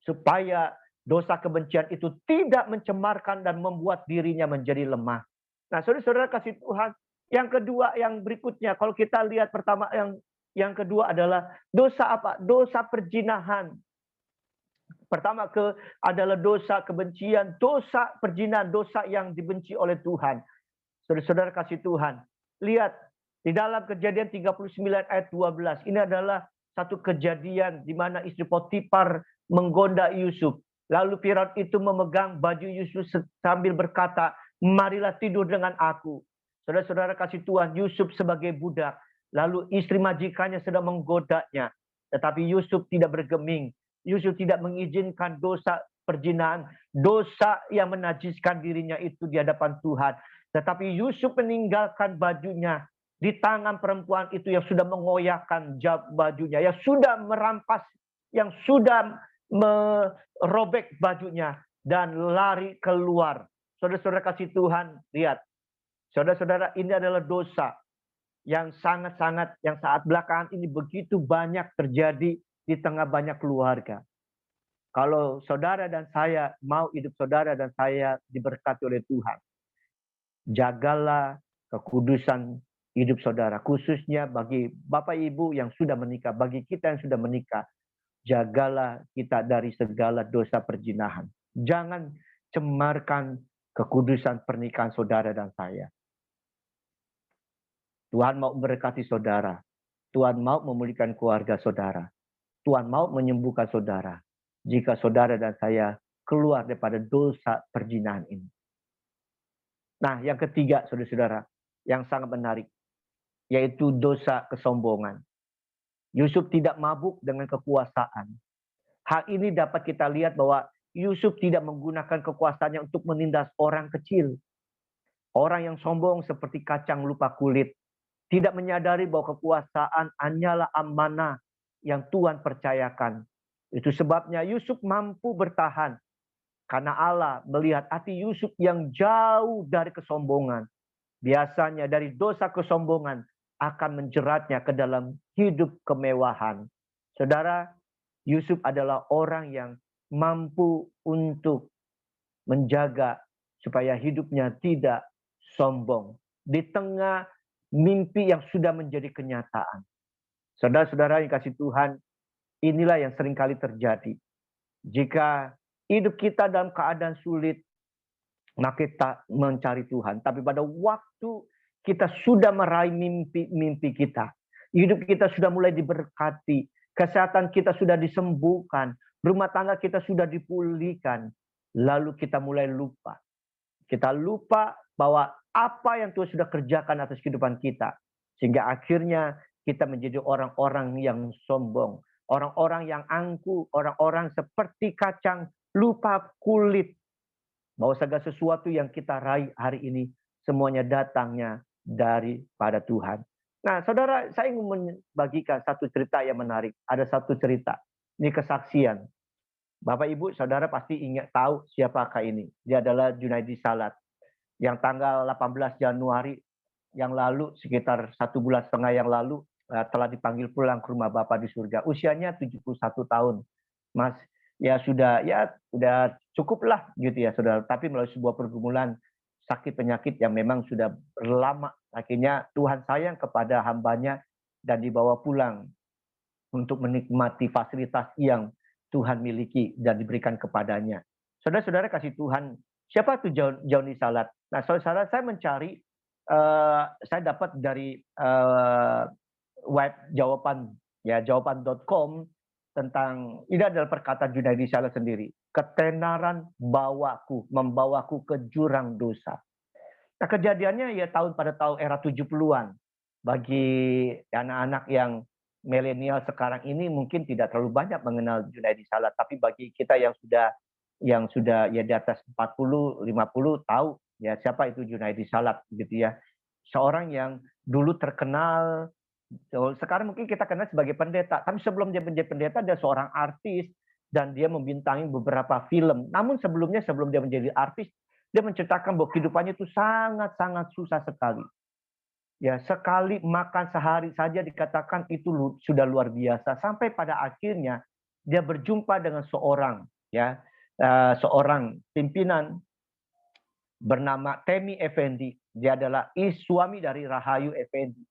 supaya dosa kebencian itu tidak mencemarkan dan membuat dirinya menjadi lemah. Nah, saudara-saudara kasih Tuhan, yang kedua, yang berikutnya, kalau kita lihat pertama, yang kedua adalah dosa apa? Dosa perzinahan. Pertama adalah dosa kebencian, dosa perzinahan, dosa yang dibenci oleh Tuhan. Saudara-saudara kasih Tuhan, lihat di dalam Kejadian 39 ayat 12, ini adalah satu kejadian di mana istri Potifar menggoda Yusuf. Lalu Firaun itu memegang baju Yusuf sambil berkata, marilah tidur dengan aku. Saudara-saudara kasih Tuhan, Yusuf sebagai budak. Lalu istri majikannya sedang menggodanya. Tetapi Yusuf tidak bergeming. Yusuf tidak mengizinkan dosa perzinahan, dosa yang menajiskan dirinya itu di hadapan Tuhan. Tetapi Yusuf meninggalkan bajunya di tangan perempuan itu yang sudah mengoyakkan bajunya, yang sudah merampas, yang sudah merobek bajunya dan lari keluar. Saudara-saudara kasih Tuhan, lihat. Saudara-saudara, ini adalah dosa yang sangat-sangat, yang saat belakangan ini begitu banyak terjadi di tengah banyak keluarga. Kalau saudara dan saya mau hidup saudara dan saya diberkati oleh Tuhan, jagalah kekudusan hidup saudara, khususnya bagi Bapak Ibu yang sudah menikah, bagi kita yang sudah menikah, jagalah kita dari segala dosa perzinahan. Jangan cemarkan kekudusan pernikahan saudara dan saya. Tuhan mau memberkati saudara. Tuhan mau memulihkan keluarga saudara. Tuhan mau menyembuhkan saudara. Jika saudara dan saya keluar daripada dosa perzinahan ini. Nah, yang ketiga, saudara-saudara, yang sangat menarik, yaitu dosa kesombongan. Yusuf tidak mabuk dengan kekuasaan. Hal ini dapat kita lihat bahwa Yusuf tidak menggunakan kekuasaannya untuk menindas orang kecil. Orang yang sombong seperti kacang lupa kulit. Tidak menyadari bahwa kekuasaan hanyalah amanah yang Tuhan percayakan. Itu sebabnya Yusuf mampu bertahan. Karena Allah melihat hati Yusuf yang jauh dari kesombongan. Biasanya dari dosa kesombongan akan menjeratnya ke dalam hidup kemewahan. Saudara, Yusuf adalah orang yang mampu untuk menjaga supaya hidupnya tidak sombong. Di tengah mimpi yang sudah menjadi kenyataan. Saudara-saudara yang kasih Tuhan, inilah yang seringkali terjadi. Jika hidup kita dalam keadaan sulit, maka kita mencari Tuhan. Tapi pada waktu kita sudah meraih mimpi-mimpi kita, hidup kita sudah mulai diberkati, kesehatan kita sudah disembuhkan, rumah tangga kita sudah dipulihkan, lalu kita mulai lupa. Kita lupa bahwa apa yang Tuhan sudah kerjakan atas kehidupan kita. Sehingga akhirnya kita menjadi orang-orang yang sombong. Orang-orang yang angkuh, orang-orang seperti kacang lupa kulit. Bahwa segala sesuatu yang kita raih hari ini, semuanya datangnya daripada Tuhan. Nah, saudara, saya ingin membagikan satu cerita yang menarik. Ada satu cerita. Ini kesaksian. Bapak, Ibu, saudara pasti ingat tahu siapakah ini. Dia adalah Junaidi Salat. Yang tanggal 18 Januari yang lalu, sekitar 1,5 bulan yang lalu, telah dipanggil pulang ke rumah Bapa di surga. Usianya 71 tahun. Mas, ya sudah cukuplah gitu ya, saudara. Tapi melalui sebuah pergumulan sakit penyakit yang memang sudah lama, akhirnya Tuhan sayang kepada hambanya dan dibawa pulang untuk menikmati fasilitas yang Tuhan miliki dan diberikan kepadanya. Saudara-saudara kasih Tuhan, siapa itu Johnny Salat? Nah, saudara, saya mencari, saya dapat dari web jawaban.com tentang, ini adalah perkataan Junaidi Salat sendiri. Ketenaran membawaku ke jurang dosa. Nah, kejadiannya ya pada tahun era 70-an. Bagi anak-anak yang milenial sekarang ini mungkin tidak terlalu banyak mengenal Junaidi Salat, tapi bagi kita yang sudah ya di atas 40, 50 tahu ya siapa itu Junaidi Salat gitu ya. Seorang yang dulu terkenal, sekarang mungkin kita kenal sebagai pendeta, tapi sebelum dia menjadi pendeta dia seorang artis dan dia membintangi beberapa film. Namun sebelum dia menjadi artis, dia menceritakan bahwa kehidupannya itu sangat-sangat susah sekali. Ya, sekali makan sehari saja dikatakan itu sudah luar biasa. Sampai pada akhirnya dia berjumpa dengan seorang pimpinan bernama Temi Effendi. Dia adalah suami dari Rahayu Effendi.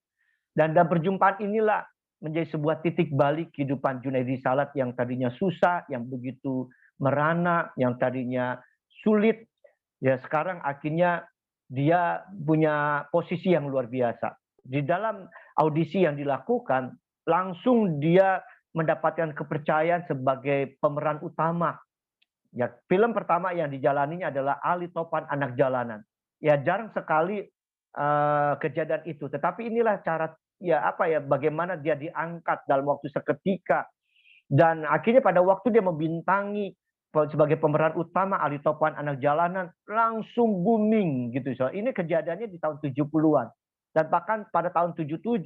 Dan dalam perjumpaan inilah menjadi sebuah titik balik kehidupan Junaidi Salat yang tadinya susah, yang begitu merana, yang tadinya sulit. Ya, sekarang akhirnya dia punya posisi yang luar biasa. Di dalam audisi yang dilakukan, langsung dia mendapatkan kepercayaan sebagai pemeran utama. Ya, film pertama yang dijalaninya adalah Ali Topan Anak Jalanan. Ya, jarang sekali kejadian itu. Tetapi inilah cara bagaimana dia diangkat dalam waktu seketika. Dan akhirnya pada waktu dia membintangi sebagai pemeran utama Ali Topan Anak Jalanan, langsung booming gitu. So, ini kejadiannya di tahun 70-an. Dan bahkan pada tahun 77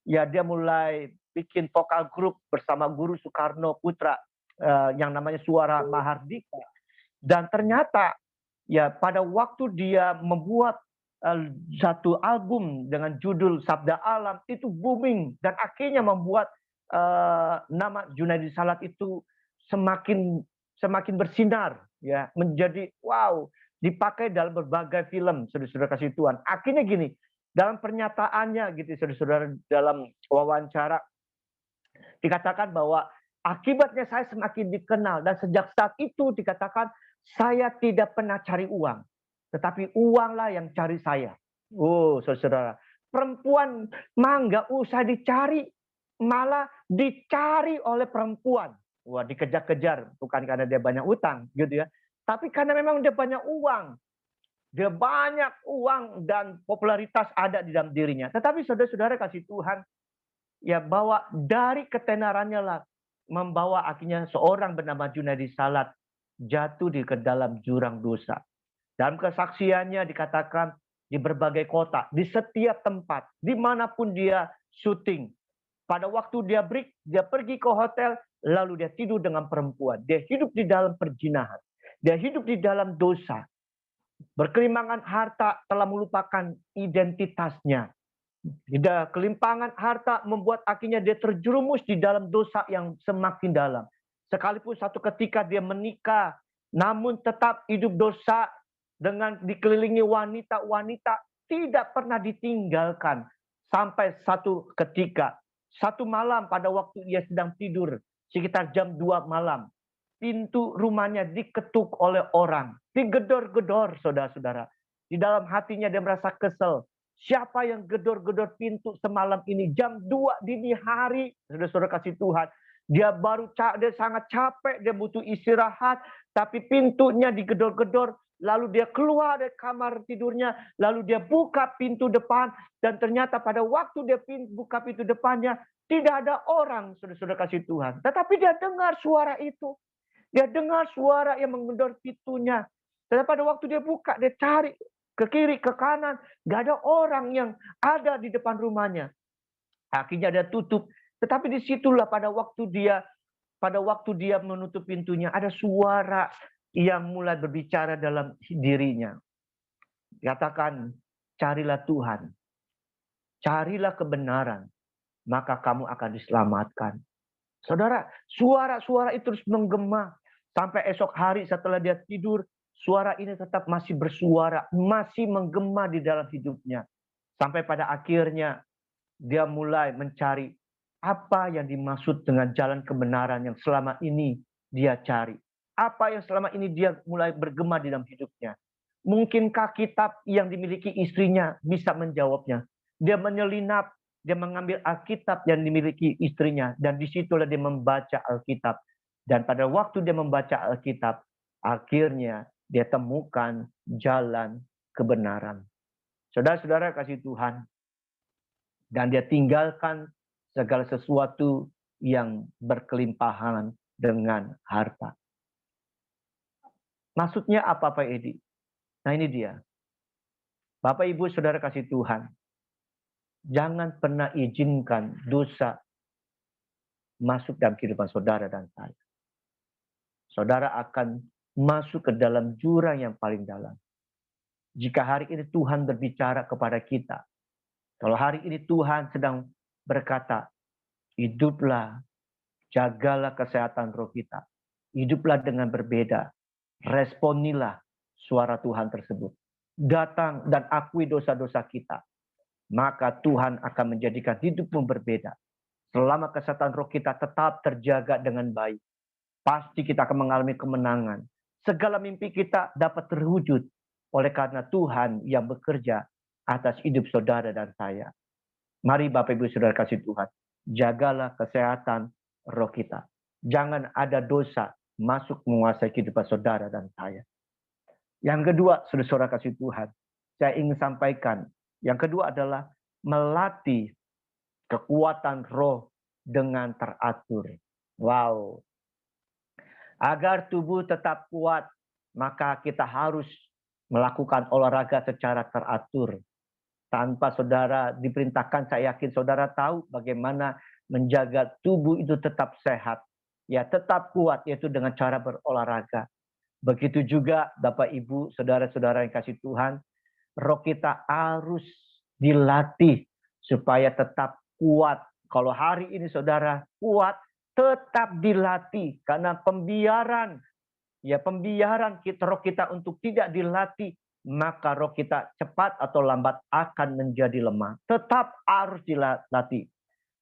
ya dia mulai bikin vokal grup bersama Guru Soekarno Putra yang namanya Suara Mahardika. Dan ternyata ya pada waktu dia membuat satu album dengan judul Sabda Alam, itu booming dan akhirnya membuat nama Junaidi Salat itu semakin bersinar, ya, menjadi wow, dipakai dalam berbagai film, saudara-saudara kasih Tuhan. Akhirnya gini, dalam pernyataannya gitu, saudara-saudara, dalam wawancara dikatakan bahwa akibatnya saya semakin dikenal, dan sejak saat itu dikatakan saya tidak pernah cari uang, tetapi uanglah yang cari saya. Oh, saudara-saudara, perempuan mah nggak usah dicari, malah dicari oleh perempuan. Wah, dikejar-kejar, bukan karena dia banyak utang, gitu ya, tapi karena memang dia banyak uang. Dia banyak uang dan popularitas ada di dalam dirinya. Tetapi saudara-saudara kasih Tuhan, ya, bahwa dari ketenarannya lah membawa akhirnya seorang bernama Junaidi Salat jatuh ke dalam jurang dosa. Dalam kesaksiannya dikatakan di berbagai kota, di setiap tempat, dimanapun dia syuting. Pada waktu dia break, dia pergi ke hotel, lalu dia tidur dengan perempuan. Dia hidup di dalam perzinahan. Dia hidup di dalam dosa. Berkelimpangan harta telah melupakan identitasnya. Kelimpangan harta membuat akhirnya dia terjerumus di dalam dosa yang semakin dalam. Sekalipun satu ketika dia menikah, namun tetap hidup dosa dengan dikelilingi wanita-wanita, tidak pernah ditinggalkan. Sampai satu ketika, satu malam pada waktu ia sedang tidur, sekitar jam 2 malam, pintu rumahnya diketuk oleh orang. Digedor-gedor, saudara-saudara. Di dalam hatinya dia merasa kesel. Siapa yang gedor-gedor pintu semalam ini? Jam 2 dini hari, saudara-saudara kasih Tuhan. Dia sangat capek, dia butuh istirahat. Tapi pintunya digedor-gedor. Lalu dia keluar dari kamar tidurnya. Lalu dia buka pintu depan. Dan ternyata pada waktu dia buka pintu depannya, tidak ada orang, saudara-saudara kasih Tuhan. Tetapi dia dengar suara itu. Dia dengar suara yang menggedor pintunya. Dan pada waktu dia buka, dia cari ke kiri, ke kanan. Gak ada orang yang ada di depan rumahnya. Akhirnya dia tutup. Tetapi disitulah pada waktu dia menutup pintunya, ada suara yang mulai berbicara dalam dirinya. Katakan, carilah Tuhan. Carilah kebenaran. Maka kamu akan diselamatkan. Saudara, suara-suara itu terus menggema. Sampai esok hari setelah dia tidur, suara ini tetap masih bersuara, masih menggema di dalam hidupnya. Sampai pada akhirnya dia mulai mencari apa yang dimaksud dengan jalan kebenaran yang selama ini dia cari. Apa yang selama ini dia mulai bergema di dalam hidupnya. Mungkinkah kitab yang dimiliki istrinya bisa menjawabnya? Dia menyelinap, dia mengambil Alkitab yang dimiliki istrinya, dan disitulah dia membaca Alkitab. Dan pada waktu dia membaca Alkitab, akhirnya dia temukan jalan kebenaran. Saudara-saudara kasih Tuhan, dan dia tinggalkan segala sesuatu yang berkelimpahan dengan harta. Maksudnya apa, Pak Edi? Nah, ini dia. Bapak, Ibu, Saudara kasih Tuhan, jangan pernah izinkan dosa masuk dalam kehidupan saudara dan saya. Saudara akan masuk ke dalam jurang yang paling dalam. Jika hari ini Tuhan berbicara kepada kita, kalau hari ini Tuhan sedang berkata, hiduplah, jagalah kesehatan roh kita. Hiduplah dengan berbeda. Responilah suara Tuhan tersebut. Datang dan akui dosa-dosa kita. Maka Tuhan akan menjadikan hidupmu berbeda. Selama kesehatan roh kita tetap terjaga dengan baik, pasti kita akan mengalami kemenangan. Segala mimpi kita dapat terwujud oleh karena Tuhan yang bekerja atas hidup saudara dan saya. Mari Bapak Ibu Saudara kasih Tuhan, jagalah kesehatan roh kita. Jangan ada dosa masuk menguasai kehidupan saudara dan saya. Yang kedua, saudara kasih Tuhan, saya ingin sampaikan. Yang kedua adalah melatih kekuatan roh dengan teratur. Wow. Agar tubuh tetap kuat, maka kita harus melakukan olahraga secara teratur. Tanpa saudara diperintahkan, saya yakin saudara tahu bagaimana menjaga tubuh itu tetap sehat. Ya, tetap kuat, yaitu dengan cara berolahraga. Begitu juga Bapak Ibu, saudara-saudara yang kasih Tuhan, roh kita harus dilatih supaya tetap kuat Kalau hari ini saudara kuat, tetap dilatih. Karena pembiaran roh kita untuk tidak dilatih, maka roh kita cepat atau lambat akan menjadi lemah. Tetap harus dilatih.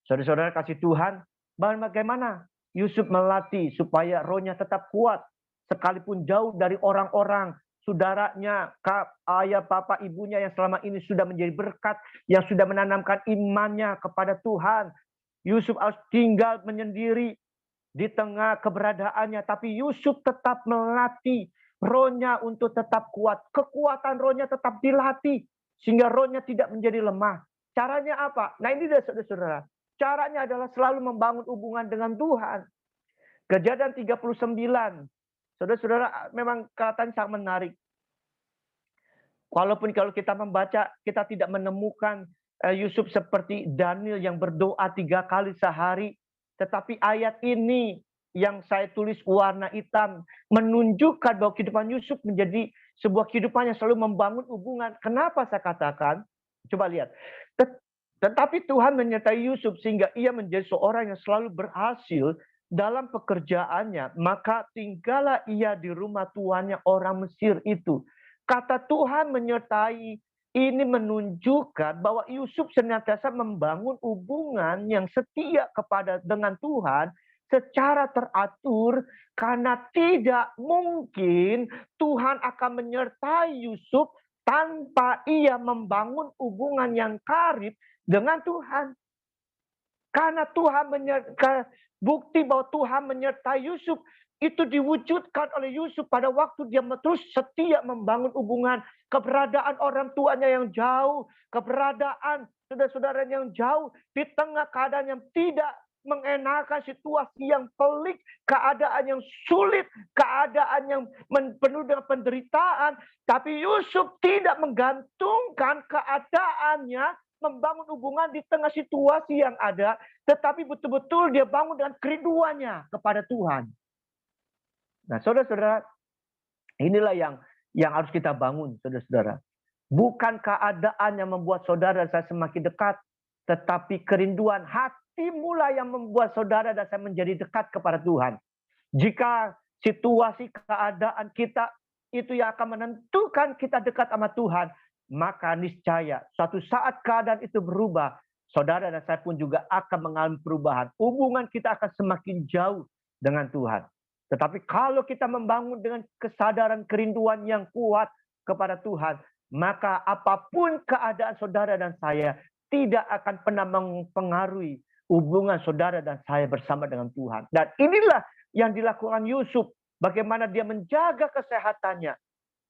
Saudara-saudara kasih Tuhan, bagaimana Yusuf melatih supaya rohnya tetap kuat. Sekalipun jauh dari orang-orang, saudaranya, ayah, papa, ibunya yang selama ini sudah menjadi berkat, yang sudah menanamkan imannya kepada Tuhan. Yusuf harus tinggal menyendiri di tengah keberadaannya, tapi Yusuf tetap melatih rohnya untuk tetap kuat. Kekuatan rohnya tetap dilatih, sehingga rohnya tidak menjadi lemah. Caranya apa? Nah ini dia saudara-saudara. Caranya adalah selalu membangun hubungan dengan Tuhan. Kejadian 39. Saudara-saudara, memang katanya sangat menarik. Walaupun kalau kita membaca, kita tidak menemukan Yusuf seperti Daniel yang berdoa 3 kali sehari. Tetapi ayat ini yang saya tulis warna hitam menunjukkan bahwa kehidupan Yusuf menjadi sebuah kehidupan yang selalu membangun hubungan. Kenapa saya katakan? Coba lihat. Tetapi Tuhan menyertai Yusuf sehingga ia menjadi seorang yang selalu berhasil dalam pekerjaannya. Maka tinggallah ia di rumah tuannya orang Mesir itu. Kata Tuhan menyertai ini menunjukkan bahwa Yusuf senantiasa membangun hubungan yang setia dengan Tuhan secara teratur, karena tidak mungkin Tuhan akan menyertai Yusuf tanpa ia membangun hubungan yang karib dengan Tuhan. Karena bukti bahwa Tuhan menyertai Yusuf itu diwujudkan oleh Yusuf pada waktu dia terus setia membangun hubungan. Keberadaan orang tuanya yang jauh, keberadaan saudara-saudaranya yang jauh, di tengah keadaan yang tidak mengenakan, situasi yang pelik, keadaan yang sulit, keadaan yang penuh dengan penderitaan. Tapi Yusuf tidak menggantungkan keadaannya, membangun hubungan di tengah situasi yang ada, tetapi betul-betul dia bangun dengan kerinduannya kepada Tuhan. Nah, saudara-saudara, inilah yang harus kita bangun, saudara-saudara. Bukan keadaan yang membuat saudara dan saya semakin dekat, tetapi kerinduan hati mula yang membuat saudara dan saya menjadi dekat kepada Tuhan. Jika situasi keadaan kita itu yang akan menentukan kita dekat sama Tuhan, maka niscaya suatu saat keadaan itu berubah, saudara dan saya pun juga akan mengalami perubahan. Hubungan kita akan semakin jauh dengan Tuhan. Tetapi kalau kita membangun dengan kesadaran kerinduan yang kuat kepada Tuhan, maka apapun keadaan saudara dan saya tidak akan pernah mempengaruhi hubungan saudara dan saya bersama dengan Tuhan. Dan inilah yang dilakukan Yusuf. Bagaimana dia menjaga kesehatannya.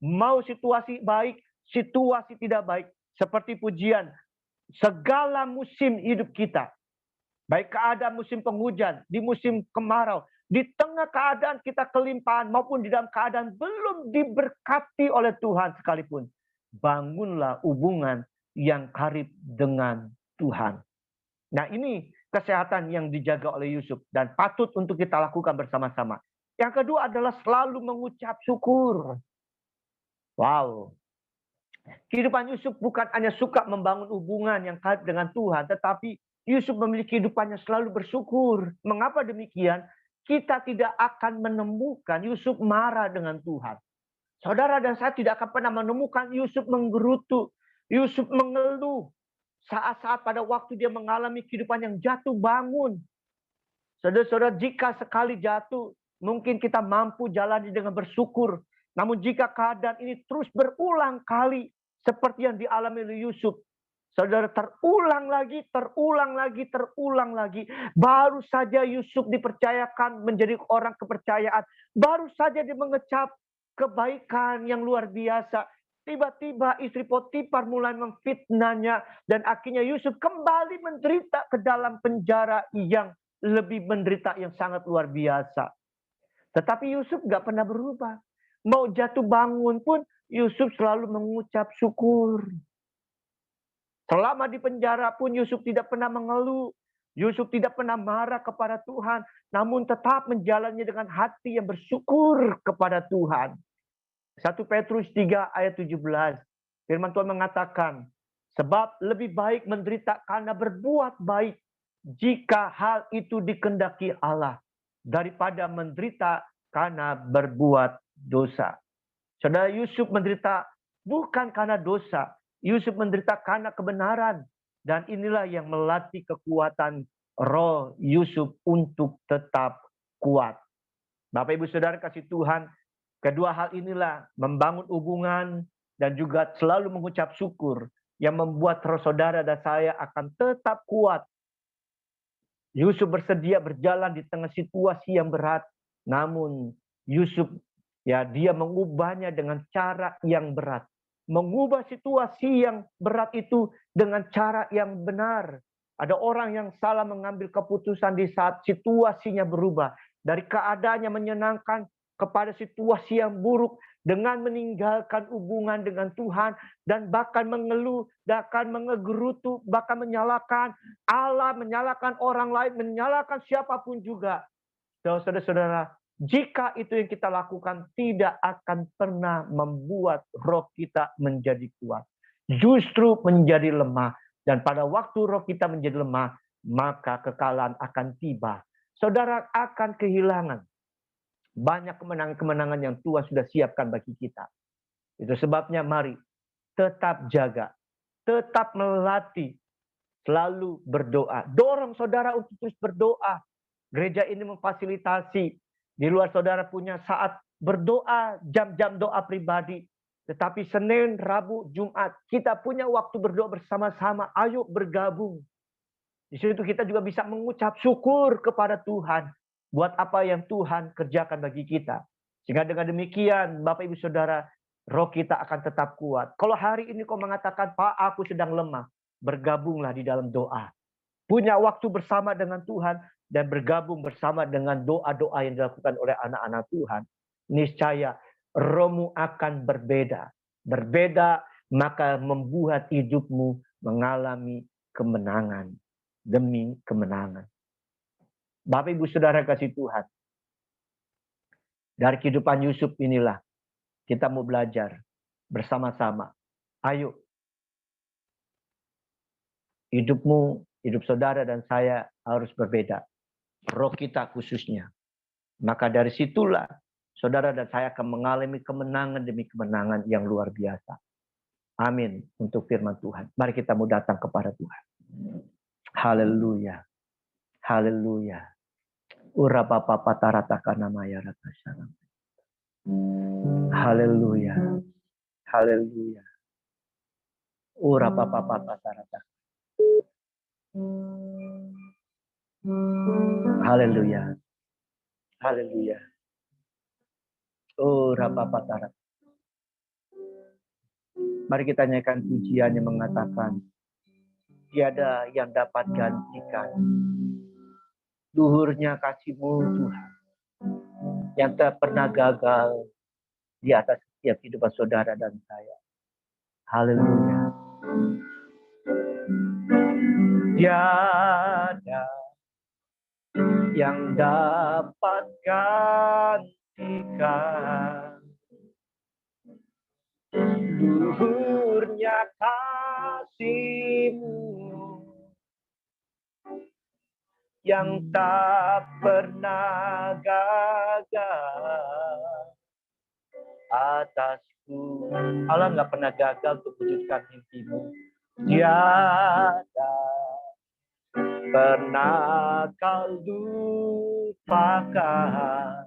Mau situasi baik, situasi tidak baik. Seperti pujian, segala musim hidup kita. Baik keadaan musim penghujan, di musim kemarau, di tengah keadaan kita kelimpahan, maupun di dalam keadaan belum diberkati oleh Tuhan sekalipun. Bangunlah hubungan yang karib dengan Tuhan. Nah ini kesehatan yang dijaga oleh Yusuf. Dan patut untuk kita lakukan bersama-sama. Yang kedua adalah selalu mengucap syukur. Wow. Kehidupan Yusuf bukan hanya suka membangun hubungan yang karib dengan Tuhan, tetapi Yusuf memiliki kehidupan yang selalu bersyukur. Mengapa demikian? Kita tidak akan menemukan Yusuf marah dengan Tuhan. Saudara dan saya tidak akan pernah menemukan Yusuf menggerutu, Yusuf mengeluh. Saat-saat pada waktu dia mengalami kehidupan yang jatuh bangun. Saudara-saudara, jika sekali jatuh, mungkin kita mampu jalani dengan bersyukur. Namun jika keadaan ini terus berulang kali, seperti yang dialami oleh Yusuf, saudara, terulang lagi. Baru saja Yusuf dipercayakan menjadi orang kepercayaan. Baru saja dia mengecap kebaikan yang luar biasa. Tiba-tiba istri Potifar mulai memfitnahnya. Dan akhirnya Yusuf kembali menderita ke dalam penjara yang lebih menderita, yang sangat luar biasa. Tetapi Yusuf gak pernah berubah. Mau jatuh bangun pun Yusuf selalu mengucap syukur. Selama di penjara pun Yusuf tidak pernah mengeluh. Yusuf tidak pernah marah kepada Tuhan. Namun tetap menjalannya dengan hati yang bersyukur kepada Tuhan. 1 Petrus 3 ayat 17. Firman Tuhan mengatakan, sebab lebih baik menderita karena berbuat baik jika hal itu dikehendaki Allah daripada menderita karena berbuat dosa. Saudara, Yusuf menderita bukan karena dosa. Yusuf menderita karena kebenaran. Dan inilah yang melatih kekuatan roh Yusuf untuk tetap kuat. Bapak Ibu Saudara kasih Tuhan, kedua hal inilah membangun hubungan dan juga selalu mengucap syukur yang membuat roh saudara dan saya akan tetap kuat. Yusuf bersedia berjalan di tengah situasi yang berat, namun Yusuf dia mengubahnya dengan cara yang berat. Mengubah situasi yang berat itu dengan cara yang benar. Ada orang yang salah mengambil keputusan di saat situasinya berubah. Dari keadaan yang menyenangkan kepada situasi yang buruk. Dengan meninggalkan hubungan dengan Tuhan. Dan bahkan mengeluh, bahkan mengegerutu, bahkan menyalahkan Allah, menyalahkan orang lain, menyalahkan siapapun juga. Saudara-saudara, jika itu yang kita lakukan tidak akan pernah membuat roh kita menjadi kuat. Justru menjadi lemah. Dan pada waktu roh kita menjadi lemah, maka kekalahan akan tiba. Saudara akan kehilangan banyak kemenangan-kemenangan yang Tuhan sudah siapkan bagi kita. Itu sebabnya mari tetap jaga, tetap melatih, selalu berdoa. Dorong saudara untuk terus berdoa. Gereja ini memfasilitasi. Di luar saudara punya saat berdoa, jam-jam doa pribadi. Tetapi Senin, Rabu, Jumat, kita punya waktu berdoa bersama-sama. Ayo bergabung. Di situ kita juga bisa mengucap syukur kepada Tuhan. Buat apa yang Tuhan kerjakan bagi kita. Sehingga dengan demikian, Bapak Ibu Saudara, roh kita akan tetap kuat. Kalau hari ini kau mengatakan, Pak, aku sedang lemah. Bergabunglah di dalam doa. Punya waktu bersama dengan Tuhan. Dan bergabung bersama dengan doa-doa yang dilakukan oleh anak-anak Tuhan. Niscaya rohmu akan berbeda. Berbeda maka membuat hidupmu mengalami kemenangan. Demi kemenangan. Bapak Ibu Saudara kasih Tuhan. Dari kehidupan Yusuf inilah kita mau belajar bersama-sama. Ayo. Hidupmu, hidup saudara dan saya harus berbeda. Roh kita khususnya. Maka dari situlah saudara dan saya akan mengalami kemenangan demi kemenangan yang luar biasa. Amin. Untuk firman Tuhan. Mari kita mau datang kepada Tuhan. Haleluya. Haleluya. Haleluya. Haleluya. Haleluya. Haleluya. Oh, rapapatarat. Mari kita nyanyikan pujian yang mengatakan, tiada yang dapat gantikan luhurnya kasih-Mu Tuhan, yang tak pernah gagal di atas setiap kehidupan saudara dan saya. Haleluya. Tiada yang dapat gantikan luhurnya kasih-Mu yang tak pernah gagal atasku. Allah nggak pernah gagal untuk wujudkan mimpimu. Tiada pernah kau lupakan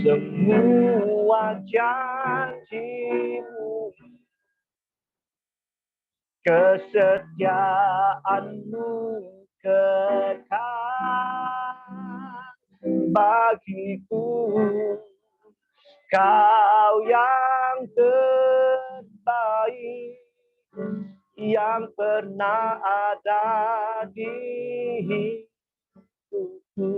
semua janji-Mu, kesetiaan-Mu kekal bagiku. Kau yang terbaik yang pernah ada di hidupku.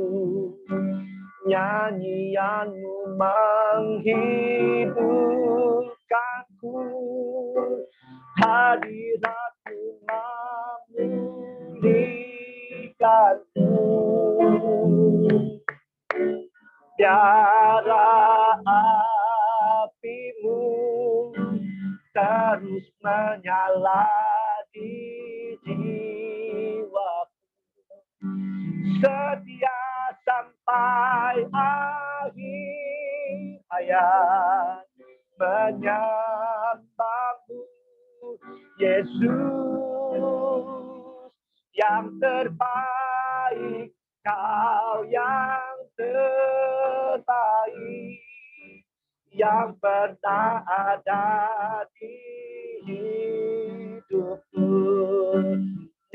Nyanyian-Mu menghidupkanku, hadirat-Mu memulihkanku. Biara api-Mu terus menyala di diri setia sampai akhir hayat, menyembahmu Yesus yang terbaik, Kau yang terbaik, yang pernah ada di hidupku.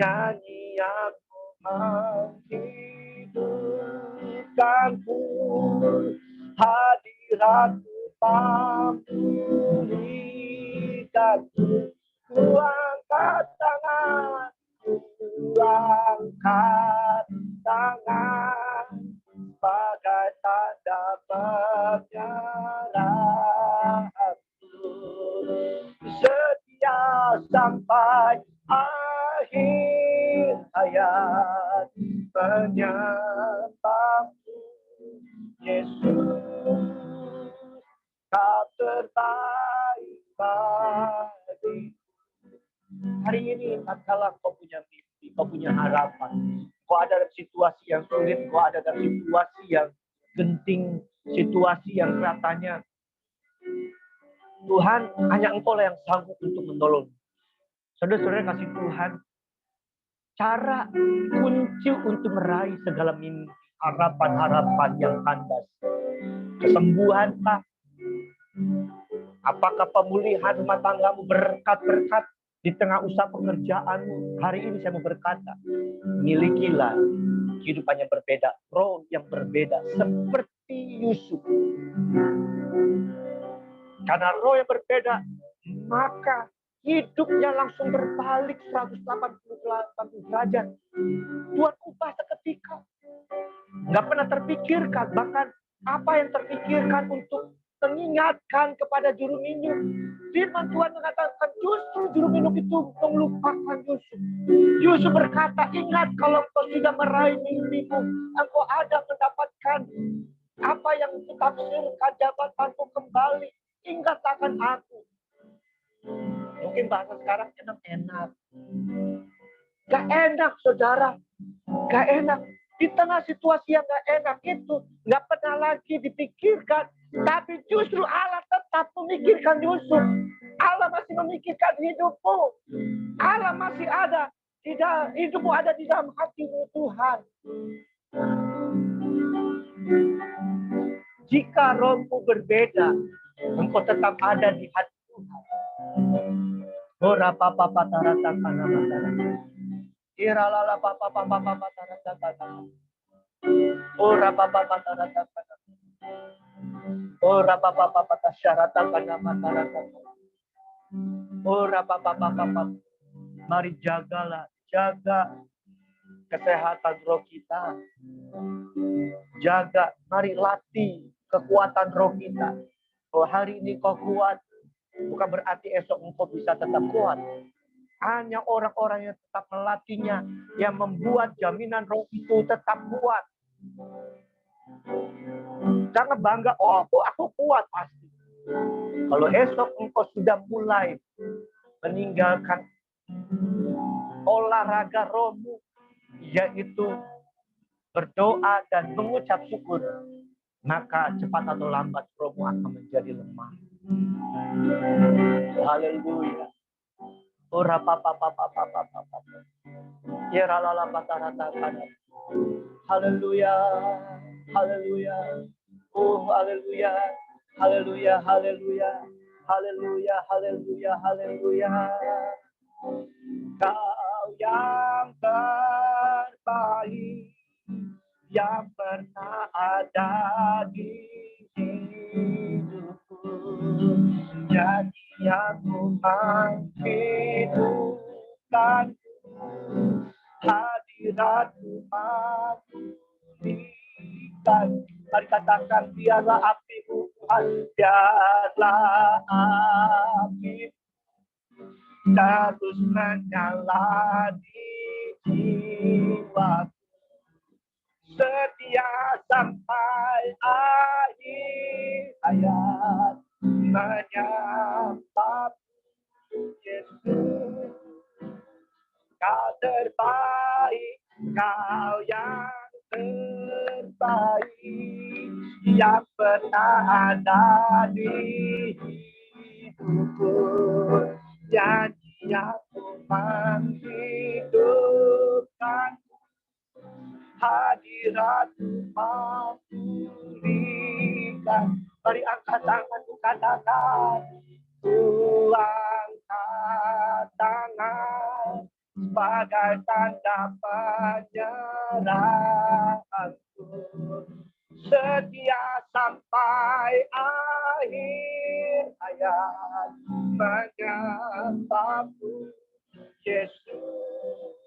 Nyanyianmu menghidupkanku, hadiratmu memulihkanku. Ku angkat tangan, ku angkat tangan, sebagai tanda penyerahanku. Setia sampai akhir hayat, menyembahmu Yesus, Kau terbaik bagi. Hari ini tatkala kau punya mimpi, kau punya harapan, kau ada dalam situasi yang sulit, kau ada dalam situasi yang genting, situasi yang katanya Tuhan, hanya Engkau lah yang sanggup untuk menolong. Saudara-saudara kasih Tuhan, cara kunci untuk meraih segala mimpi, harapan-harapan yang kandas. Kesembuhan kah? Apakah pemulihan rumah tanggamu, berkat-berkat di tengah usaha pekerjaanmu? Hari ini saya mau berkata, milikilah kehidupan yang berbeda, roh yang berbeda, seperti Yusuf. Karena roh yang berbeda, maka hidupnya langsung berbalik 180 derajat. Tuhan ubah seketika. Nggak pernah terpikirkan, bahkan apa yang terpikirkan untuk mengingatkan kepada juru minum. Firman Tuhan mengatakan justru juru minum itu melupakan Yusuf. Yusuf berkata, ingat kalau engkau sudah meraih mimpimu, engkau ada mendapatkan apa yang ditafsirkan, jabatanmu kembali. Ingat akan aku. Mungkin bahasa sekarang enak-enak. Gak enak, saudara. Gak enak. Di tengah situasi yang gak enak itu, gak pernah lagi dipikirkan. Tapi justru Allah tetap memikirkan Yusuf. Allah masih memikirkan hidupmu. Allah masih ada. Hidupmu ada di dalam hatimu Tuhan. Jika rohmu berbeda, engkau tetap ada di hati Tuhan. Ora papa patarata kana matara. Iralala papa papa patarata kana. Ora papa patarata kana. Ora papa papa tasyarata kana matara. Ora papa papa. Mari jaga kesehatan roh kita. Jaga, mari latih kekuatan roh kita. Oh, hari ini kau kuat, bukan berarti esok engkau bisa tetap kuat. Hanya orang-orang yang tetap melatihnya, yang membuat jaminan roh itu tetap kuat. Jangan bangga, oh aku kuat pasti. Kalau esok engkau sudah mulai meninggalkan olahraga rohmu, yaitu berdoa dan mengucap syukur, maka cepat atau lambat rohmu akan menjadi lemah. Haleluya. Ora papa papa papa papa. Ya ralala patarata kana. Haleluya. Haleluya. Oh haleluya. Haleluya, haleluya. Haleluya, haleluya, haleluya. Kau yang terbaik, yang pernah ada di hidupku. Nyanyianmu menghidupkanku, hadiratmu memulihkan. Mari katakan, biarlah apimu Tuhan, biarlah api terus menyala di jiwaku. Setia sampai akhir hayat, menyembah Yesus. Kau terbaik, Kau yang terbaik yang pernah ada di hidupku. Janji yang menghidupkan, hadiratmu memulihkan. Mari angkat tanganmu, katakan, ku angkat tangan sebagai tanda penyerahanku, setia sampai akhir hayat, menyembahmu Yesus,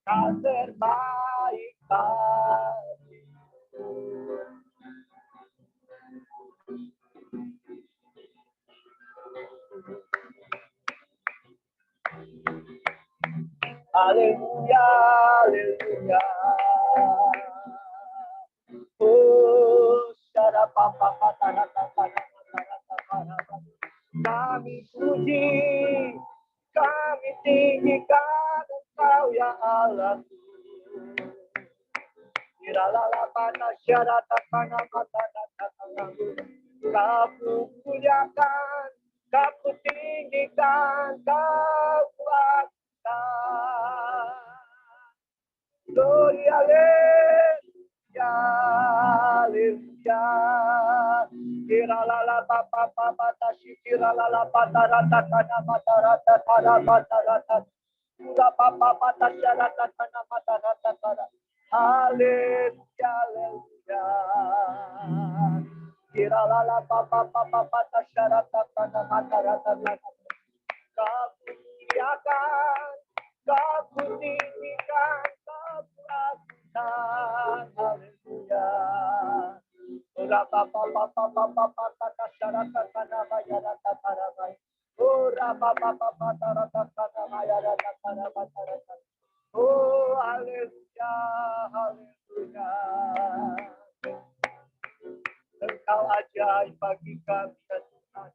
kau terbaik bagiku. Haleluya, haleluya. Oh, syara papa patara patara patara. Kami puji, kami tinggikan Engkau ya Allah. Iralala pana syara takana patara takana. Kau muliakan, kau tinggikan, kau kuatkan. Glory, haleluya, haleluya. Kiralala papa papa tashi kiralala patara takana matara takara matara takara. Kura papa pata syara takana matara takara. Haleluya, haleluya. Kiralala papa papa pata syara takana matara takara. Kau muliakan, kau tinggikan, kau kuatkan. Haleluya. Ora papa papa papa pata syara takana matara takara. Ora papa papa takana matara takara. Oh, haleluya, haleluya. Engkau ajaib bagi kami ya Tuhan.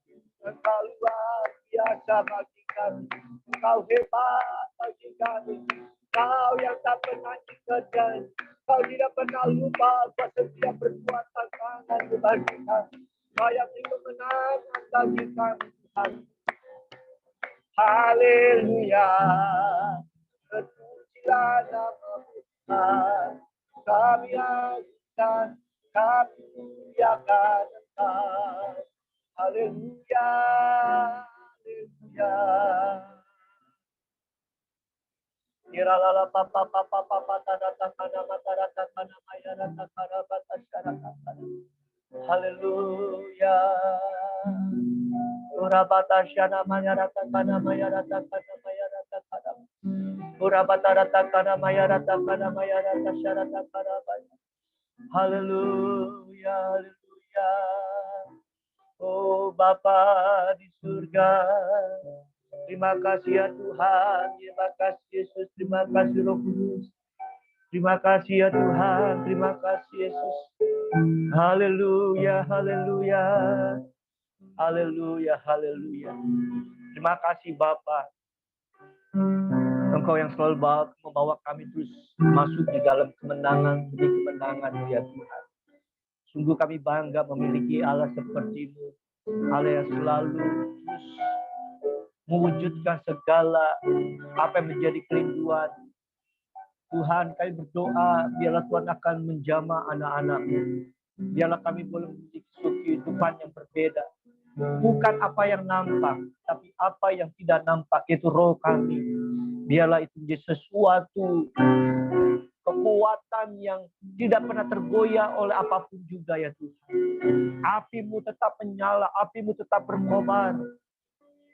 Engkau luar biasa bagi kami. Engkau hebat bagi kami. Kau yang tak pernah dikerjain. Kau tidak pernah lupa apa setiap perbuatan tangan bagi kami. Kau yang kemenangan bagi kami Tuhan. Haleluya. Terpujilah nama-Mu Tuhan. Kami akan, kami muliakan Engkau. Haleluya, haleluya. Kiralala papa papa papa tarata kana matarata kana mayarata karabata syarata. Haleluya. Urabata syana mayarata kana mayarata kana mayarata kana. Urabata rata kana mayarata kana mayarata syarata karabata. Haleluya, haleluya. Oh Bapa di surga, terima kasih ya Tuhan, terima kasih Yesus, terima kasih Roh Kudus, terima kasih ya Tuhan, terima kasih Yesus. Haleluya, haleluya, haleluya, haleluya. Terima kasih Bapa, Engkau yang selalu membawa kami terus masuk di dalam kemenangan demi kemenangan ya Tuhan. Sungguh kami bangga memiliki Allah seperti-Mu, Allah yang selalu terus mewujudkan segala apa yang menjadi kerinduan. Tuhan, kami berdoa, biarlah Tuhan akan menjamah anak-anak-Mu. Biarlah kami boleh memiliki kehidupan yang berbeda. Bukan apa yang nampak, tapi apa yang tidak nampak, itu roh kami. Biarlah itu menjadi sesuatu kekuatan yang tidak pernah tergoyah oleh apapun juga ya Tuhan. Api-Mu tetap menyala, Api-Mu tetap berkobar.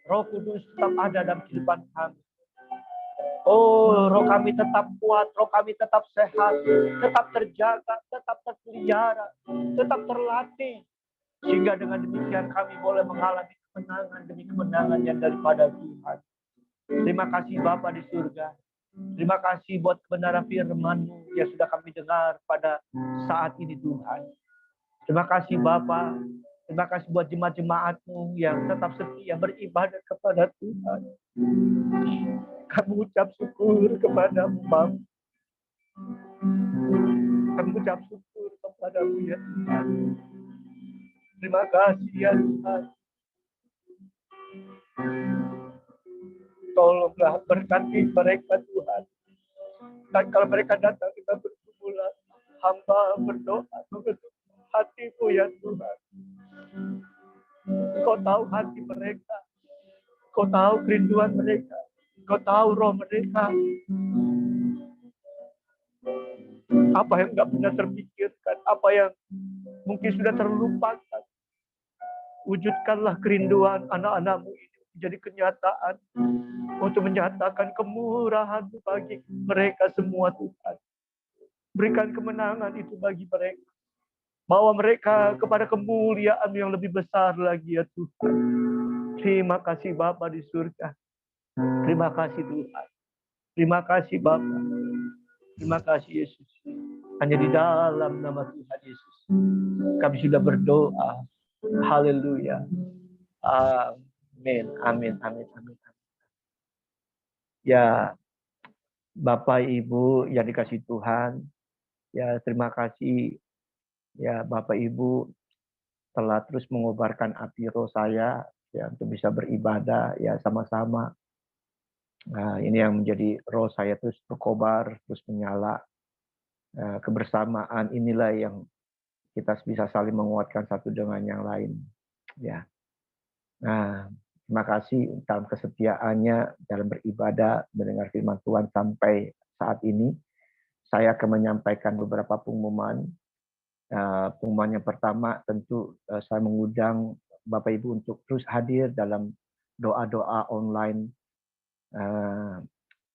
Roh Kudus tetap ada dalam kehidupan kami. Oh, roh kami tetap kuat, roh kami tetap sehat, tetap terjaga, tetap terpelihara, tetap terlatih. Sehingga dengan demikian kami boleh mengalami kemenangan demi kemenangan yang daripada Tuhan. Terima kasih Bapa di surga. Terima kasih buat kebenaran firman-Mu yang sudah kami dengar pada saat ini Tuhan. Terima kasih Bapa. Terima kasih buat jemaat-jemaat-Mu yang tetap setia beribadah kepada Tuhan. Kami ucap syukur kepada-Mu Bapa. Kami mengucap syukur kepadamu ya Tuhan. Terima kasih ya Tuhan. Tolonglah berkati mereka Tuhan. Dan kalau mereka datang kita berkumpulan, hamba berdoa mengetuk hatimu ya Tuhan. Kau tahu hati mereka, kau tahu kerinduan mereka, kau tahu roh mereka. Apa yang nggak pernah terpikirkan, apa yang mungkin sudah terlupakan. Wujudkanlah kerinduan anak-anakmu ini menjadi kenyataan untuk menyatakan kemurahan-Mu bagi mereka semua Tuhan. Berikan kemenangan itu bagi mereka. Bawa mereka kepada kemuliaan yang lebih besar lagi ya Tuhan. Terima kasih Bapa di surga. Terima kasih Tuhan. Terima kasih Bapa. Terima kasih Yesus. Hanya di dalam nama Tuhan Yesus kami sudah berdoa. Haleluya. Amin. Amin. Amin. Amin. Ya, Bapak Ibu yang dikasih Tuhan, ya terima kasih ya Bapak Ibu telah terus mengobarkan api roh saya ya untuk bisa beribadah ya sama-sama. Nah, ini yang menjadi roh saya terus berkobar, terus menyala. Kebersamaan inilah yang kita bisa saling menguatkan satu dengan yang lain. Ya. Nah, terima kasih dalam kesetiaannya dalam beribadah, mendengar firman Tuhan sampai saat ini. Saya akan menyampaikan beberapa pengumuman. Pengumuman yang pertama tentu saya mengundang Bapak Ibu untuk terus hadir dalam doa-doa online.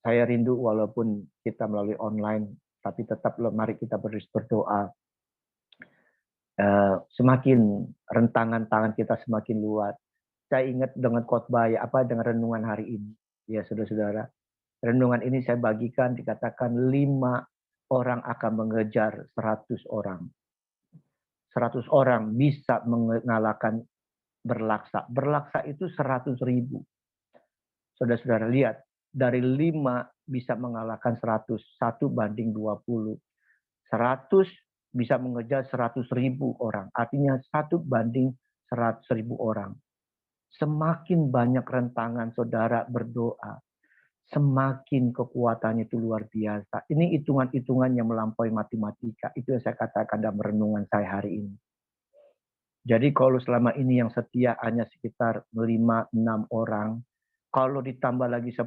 Saya rindu walaupun kita melalui online, tapi tetap mari kita berdoa. Semakin rentangan tangan kita semakin luas. Saya ingat dengan khotbah dengan renungan hari ini. Ya saudara-saudara, renungan ini saya bagikan dikatakan 5 orang akan mengejar 100 orang. 100 orang bisa mengalahkan berlaksa. Berlaksa itu 100.000. Saudara-saudara lihat, dari 5 bisa mengalahkan 100. 1 banding 20. 100 bisa mengejar 100.000 orang. Artinya 1 banding 100.000 orang. Semakin banyak rentangan saudara berdoa, semakin kekuatannya itu luar biasa. Ini hitungan-hitungan yang melampaui matematika. Itu yang saya katakan dalam renungan saya hari ini. Jadi kalau selama ini yang setia hanya sekitar 5-6 orang, kalau ditambah lagi 10,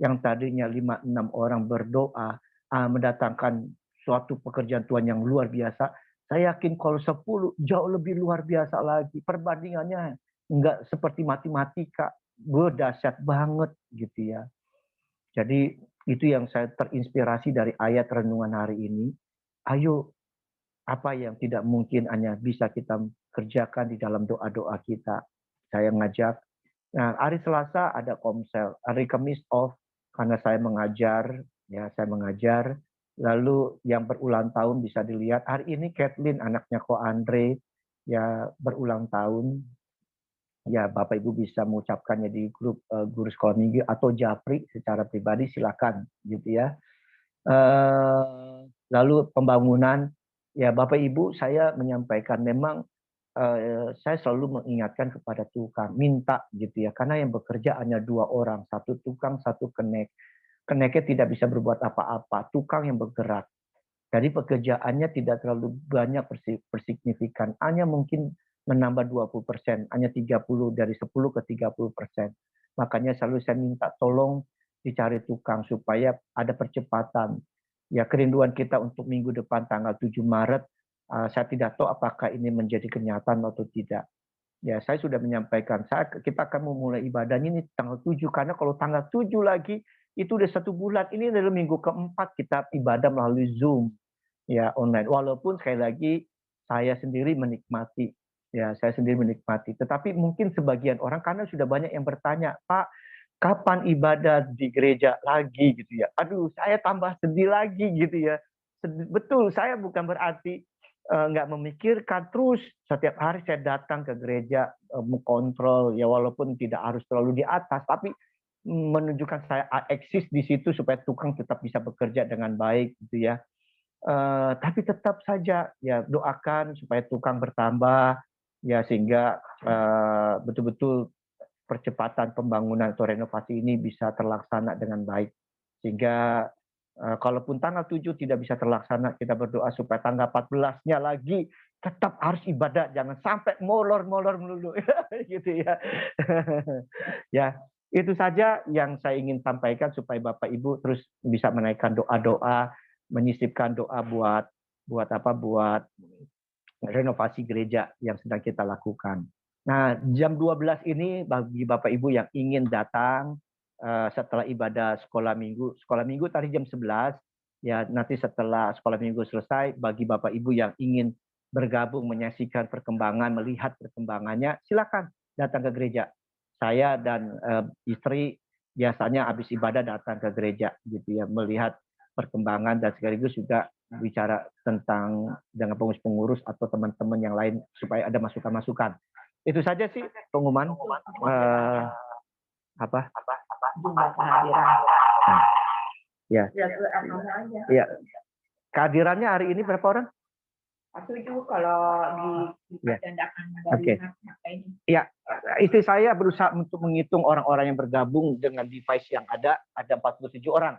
yang tadinya 5-6 orang berdoa, mendatangkan suatu pekerjaan Tuhan yang luar biasa, saya yakin kalau 10 jauh lebih luar biasa lagi. Perbandingannya enggak seperti matematika, dahsyat banget gitu ya. Jadi itu yang saya terinspirasi dari ayat renungan hari ini. Ayo, apa yang tidak mungkin hanya bisa kita kerjakan di dalam doa-doa kita. Saya ngajak. Nah, hari Selasa ada komsel, hari Kamis off karena saya mengajar, ya saya mengajar. Lalu yang berulang tahun bisa dilihat. Hari ini Kathleen anaknya Ko Andre ya berulang tahun. Ya Bapak Ibu bisa mengucapkannya di grup guru sekolah minggu atau Japri secara pribadi silakan gitu ya. Lalu pembangunan ya Bapak Ibu saya menyampaikan memang saya selalu mengingatkan kepada tukang minta gitu ya karena yang bekerja hanya 2 orang, 1 tukang 1 kenek. Keneknya tidak bisa berbuat apa-apa, tukang yang bergerak. Jadi pekerjaannya tidak terlalu banyak bersignifikan, hanya mungkin menambah 20%, hanya 30 dari 10 ke 30%. Makanya selalu saya minta tolong dicari tukang supaya ada percepatan. Ya kerinduan kita untuk minggu depan tanggal 7 Maret, saya tidak tahu apakah ini menjadi kenyataan atau tidak. Ya saya sudah menyampaikan, kita akan memulai ibadahnya ini tanggal 7, karena kalau tanggal 7 lagi, itu udah 1 bulan, ini adalah minggu keempat kita ibadah melalui Zoom, ya online. Walaupun sekali lagi, saya sendiri menikmati. Ya, saya sendiri menikmati. Tetapi mungkin sebagian orang karena sudah banyak yang bertanya, Pak, kapan ibadah di gereja lagi gitu ya? Aduh, saya tambah sedih lagi gitu ya. Betul, saya bukan berarti nggak memikirkan terus setiap hari saya datang ke gereja mengkontrol ya walaupun tidak harus terlalu di atas, tapi menunjukkan saya eksis di situ supaya tukang tetap bisa bekerja dengan baik gitu ya. Tapi tetap saja ya doakan supaya tukang bertambah ya sehingga betul-betul percepatan pembangunan atau renovasi ini bisa terlaksana dengan baik. Sehingga kalaupun tanggal 7 tidak bisa terlaksana, kita berdoa supaya tanggal 14-nya lagi tetap harus ibadah, jangan sampai molor-molor melulu gitu ya. Ya, itu saja yang saya ingin sampaikan supaya Bapak Ibu terus bisa menaikkan doa-doa, menyisipkan doa buat buat renovasi gereja yang sedang kita lakukan. Nah, jam 12 ini bagi Bapak Ibu yang ingin datang setelah ibadah sekolah minggu tadi jam 11, ya nanti setelah sekolah minggu selesai, bagi Bapak Ibu yang ingin bergabung menyaksikan perkembangan, melihat perkembangannya, silakan datang ke gereja. Saya dan istri biasanya habis ibadah datang ke gereja gitu ya, melihat perkembangan dan sekaligus juga bicara tentang dengan pengurus-pengurus atau teman-teman yang lain supaya ada masukan-masukan. Itu saja sih pengumuman Jumlah kehadiran. Ya. Ya. Kehadirannya hari ini berapa orang? 7 kalau ditandakan dari ini. Ya, istri saya berusaha untuk menghitung orang-orang yang bergabung dengan device yang ada 47 orang.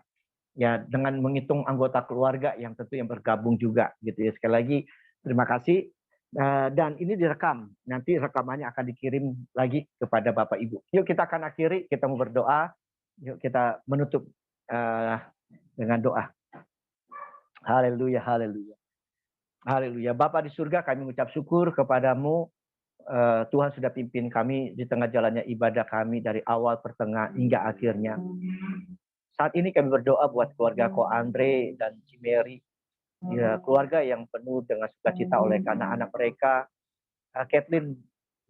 Ya, dengan menghitung anggota keluarga yang tentu yang bergabung juga gitu ya. Sekali lagi terima kasih. Dan ini direkam. Nanti rekamannya akan dikirim lagi kepada Bapak Ibu. Yuk kita akan akhiri, kita mau berdoa. Yuk kita menutup dengan doa. Haleluya, haleluya. Haleluya. Bapa di surga, kami mengucap syukur kepadamu. Tuhan sudah pimpin kami di tengah jalannya ibadah kami dari awal, pertengahan, hingga akhirnya. Saat ini kami berdoa buat keluarga Ko Andre dan Cimeri. Ya, keluarga yang penuh dengan sukacita oleh anak-anak mereka. Kathleen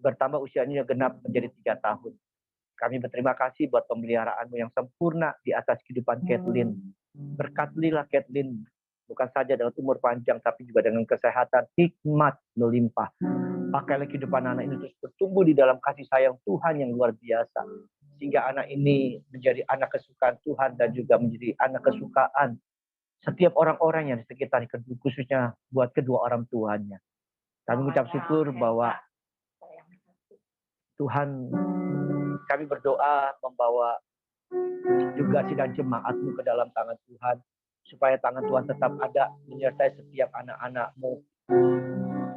bertambah usianya genap menjadi 3 tahun. Kami berterima kasih buat pemeliharaanmu yang sempurna di atas kehidupan Kathleen. Berkatilah Kathleen bukan saja dengan umur panjang, tapi juga dengan kesehatan, hikmat melimpah. Pakailah kehidupan anak ini terus bertumbuh di dalam kasih sayang Tuhan yang luar biasa. Sehingga anak ini menjadi anak kesukaan Tuhan dan juga menjadi anak kesukaan setiap orang-orang yang di sekitar, khususnya buat kedua orang tuanya. Kami mengucap syukur bahwa Tuhan, kami berdoa membawa juga sidang jemaat-Mu ke dalam tangan Tuhan, supaya tangan Tuhan tetap ada menyertai setiap anak-anak-Mu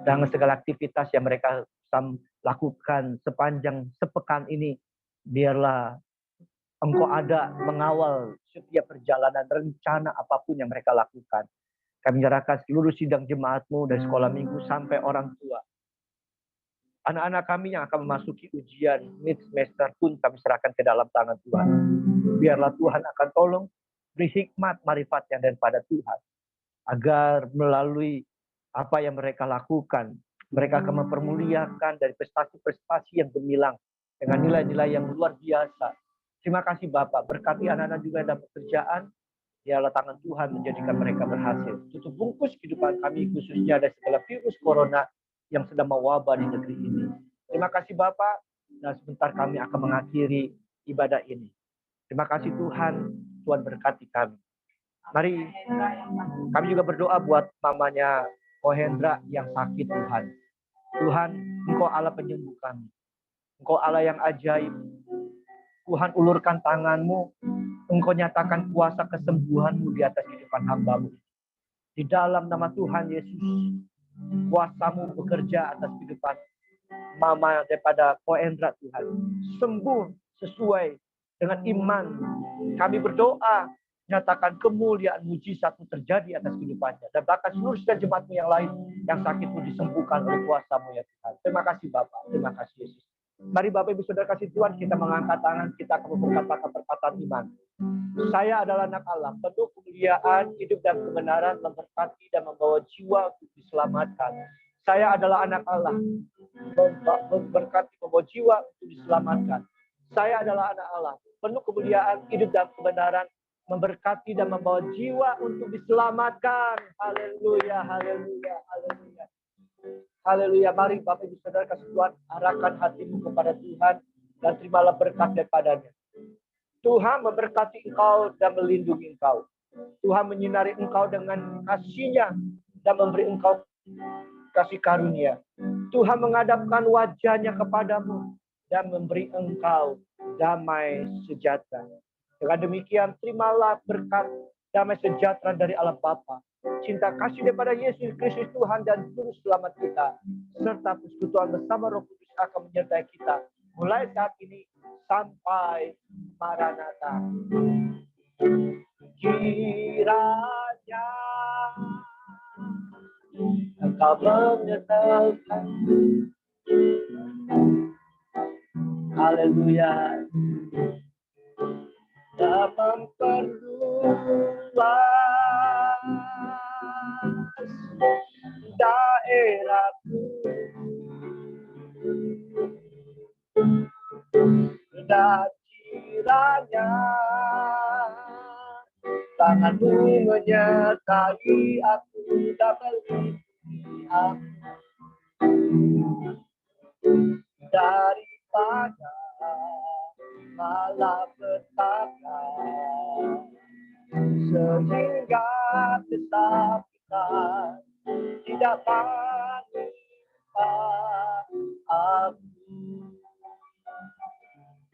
dengan segala aktivitas yang mereka lakukan sepanjang sepekan ini. Biarlah Engkau ada mengawal setiap perjalanan rencana apapun yang mereka lakukan. Kami menyerahkan seluruh sidang jemaat-Mu dari sekolah minggu sampai orang tua. Anak-anak kami yang akan memasuki ujian mid semester pun kami serahkan ke dalam tangan Tuhan. Biarlah Tuhan akan tolong beri hikmat marifat yang daripada Tuhan. Agar melalui apa yang mereka lakukan, mereka akan mempermuliakan dari prestasi-prestasi yang gemilang dengan nilai-nilai yang luar biasa. Terima kasih Bapak, berkati anak-anak juga dalam pekerjaan. Biarlah tangan Tuhan menjadikan mereka berhasil. Tutup bungkus kehidupan kami khususnya dari segala virus corona yang sedang mewabah di negeri ini. Terima kasih Bapak, dan sebentar kami akan mengakhiri ibadah ini. Terima kasih Tuhan, Tuhan berkati kami. Mari kami juga berdoa buat mamanya Ko Hendra yang sakit Tuhan. Tuhan, Engkau Allah penyembuh kami. Engkau Allah yang ajaib. Tuhan, ulurkan tangan-Mu. Engkau nyatakan kuasa kesembuhan-Mu di atas kehidupan hamba-Mu. Di dalam nama Tuhan Yesus, kuasa-Mu bekerja atas kehidupan mama daripada Ko Hendra Tuhan. Sembuh sesuai dengan iman. Kami berdoa, nyatakan kemuliaan mujizat-Mu terjadi atas kehidupannya. Dan bahkan seluruh jemaat-Mu yang lain yang sakit-Mu disembuhkan oleh kuasa-Mu ya Tuhan. Terima kasih Bapak, terima kasih Yesus. Mari Bapak Ibu Saudara kasih Tuhan, kita mengangkat tangan, kita akan memperkatakan perkataan iman. Saya adalah anak Allah, penuh kemuliaan, hidup dan kebenaran, memberkati dan membawa jiwa untuk diselamatkan. Saya adalah anak Allah, memberkati, membawa jiwa untuk diselamatkan. Saya adalah anak Allah, penuh kemuliaan, hidup dan kebenaran, memberkati dan membawa jiwa untuk diselamatkan. Haleluya, haleluya, haleluya. Haleluya, mari Bapak Ibu Saudara kasih Tuhan, arahkan hatimu kepada Tuhan dan terimalah berkat daripadanya. Tuhan memberkati engkau dan melindungi engkau. Tuhan menyinari engkau dengan kasih-Nya dan memberi engkau kasih karunia. Tuhan menghadapkan wajah-Nya kepadamu dan memberi engkau damai sejahtera. Dengan demikian, terimalah berkat damai sejahtera dari Allah Bapa, cinta kasih daripada Yesus Kristus Tuhan dan Juru Selamat kita, serta persekutuan bersama Roh Kudus akan menyertai kita mulai saat ini sampai Maranatha. Kiranya engkau menyertakan, haleluya, dan memperluas daerahku, dan kiranya tanganmu menyertai aku dan melindungi aku daripada malapetaka, sehingga kesakitan tidak menimpa aku.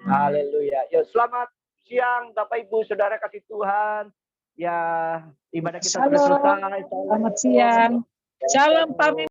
Haleluya. Ya, selamat siang Bapak Ibu Saudara kasih Tuhan. Ya, ibadah kita sudah selesai. Shalom. Selamat siang. Shalom pamit.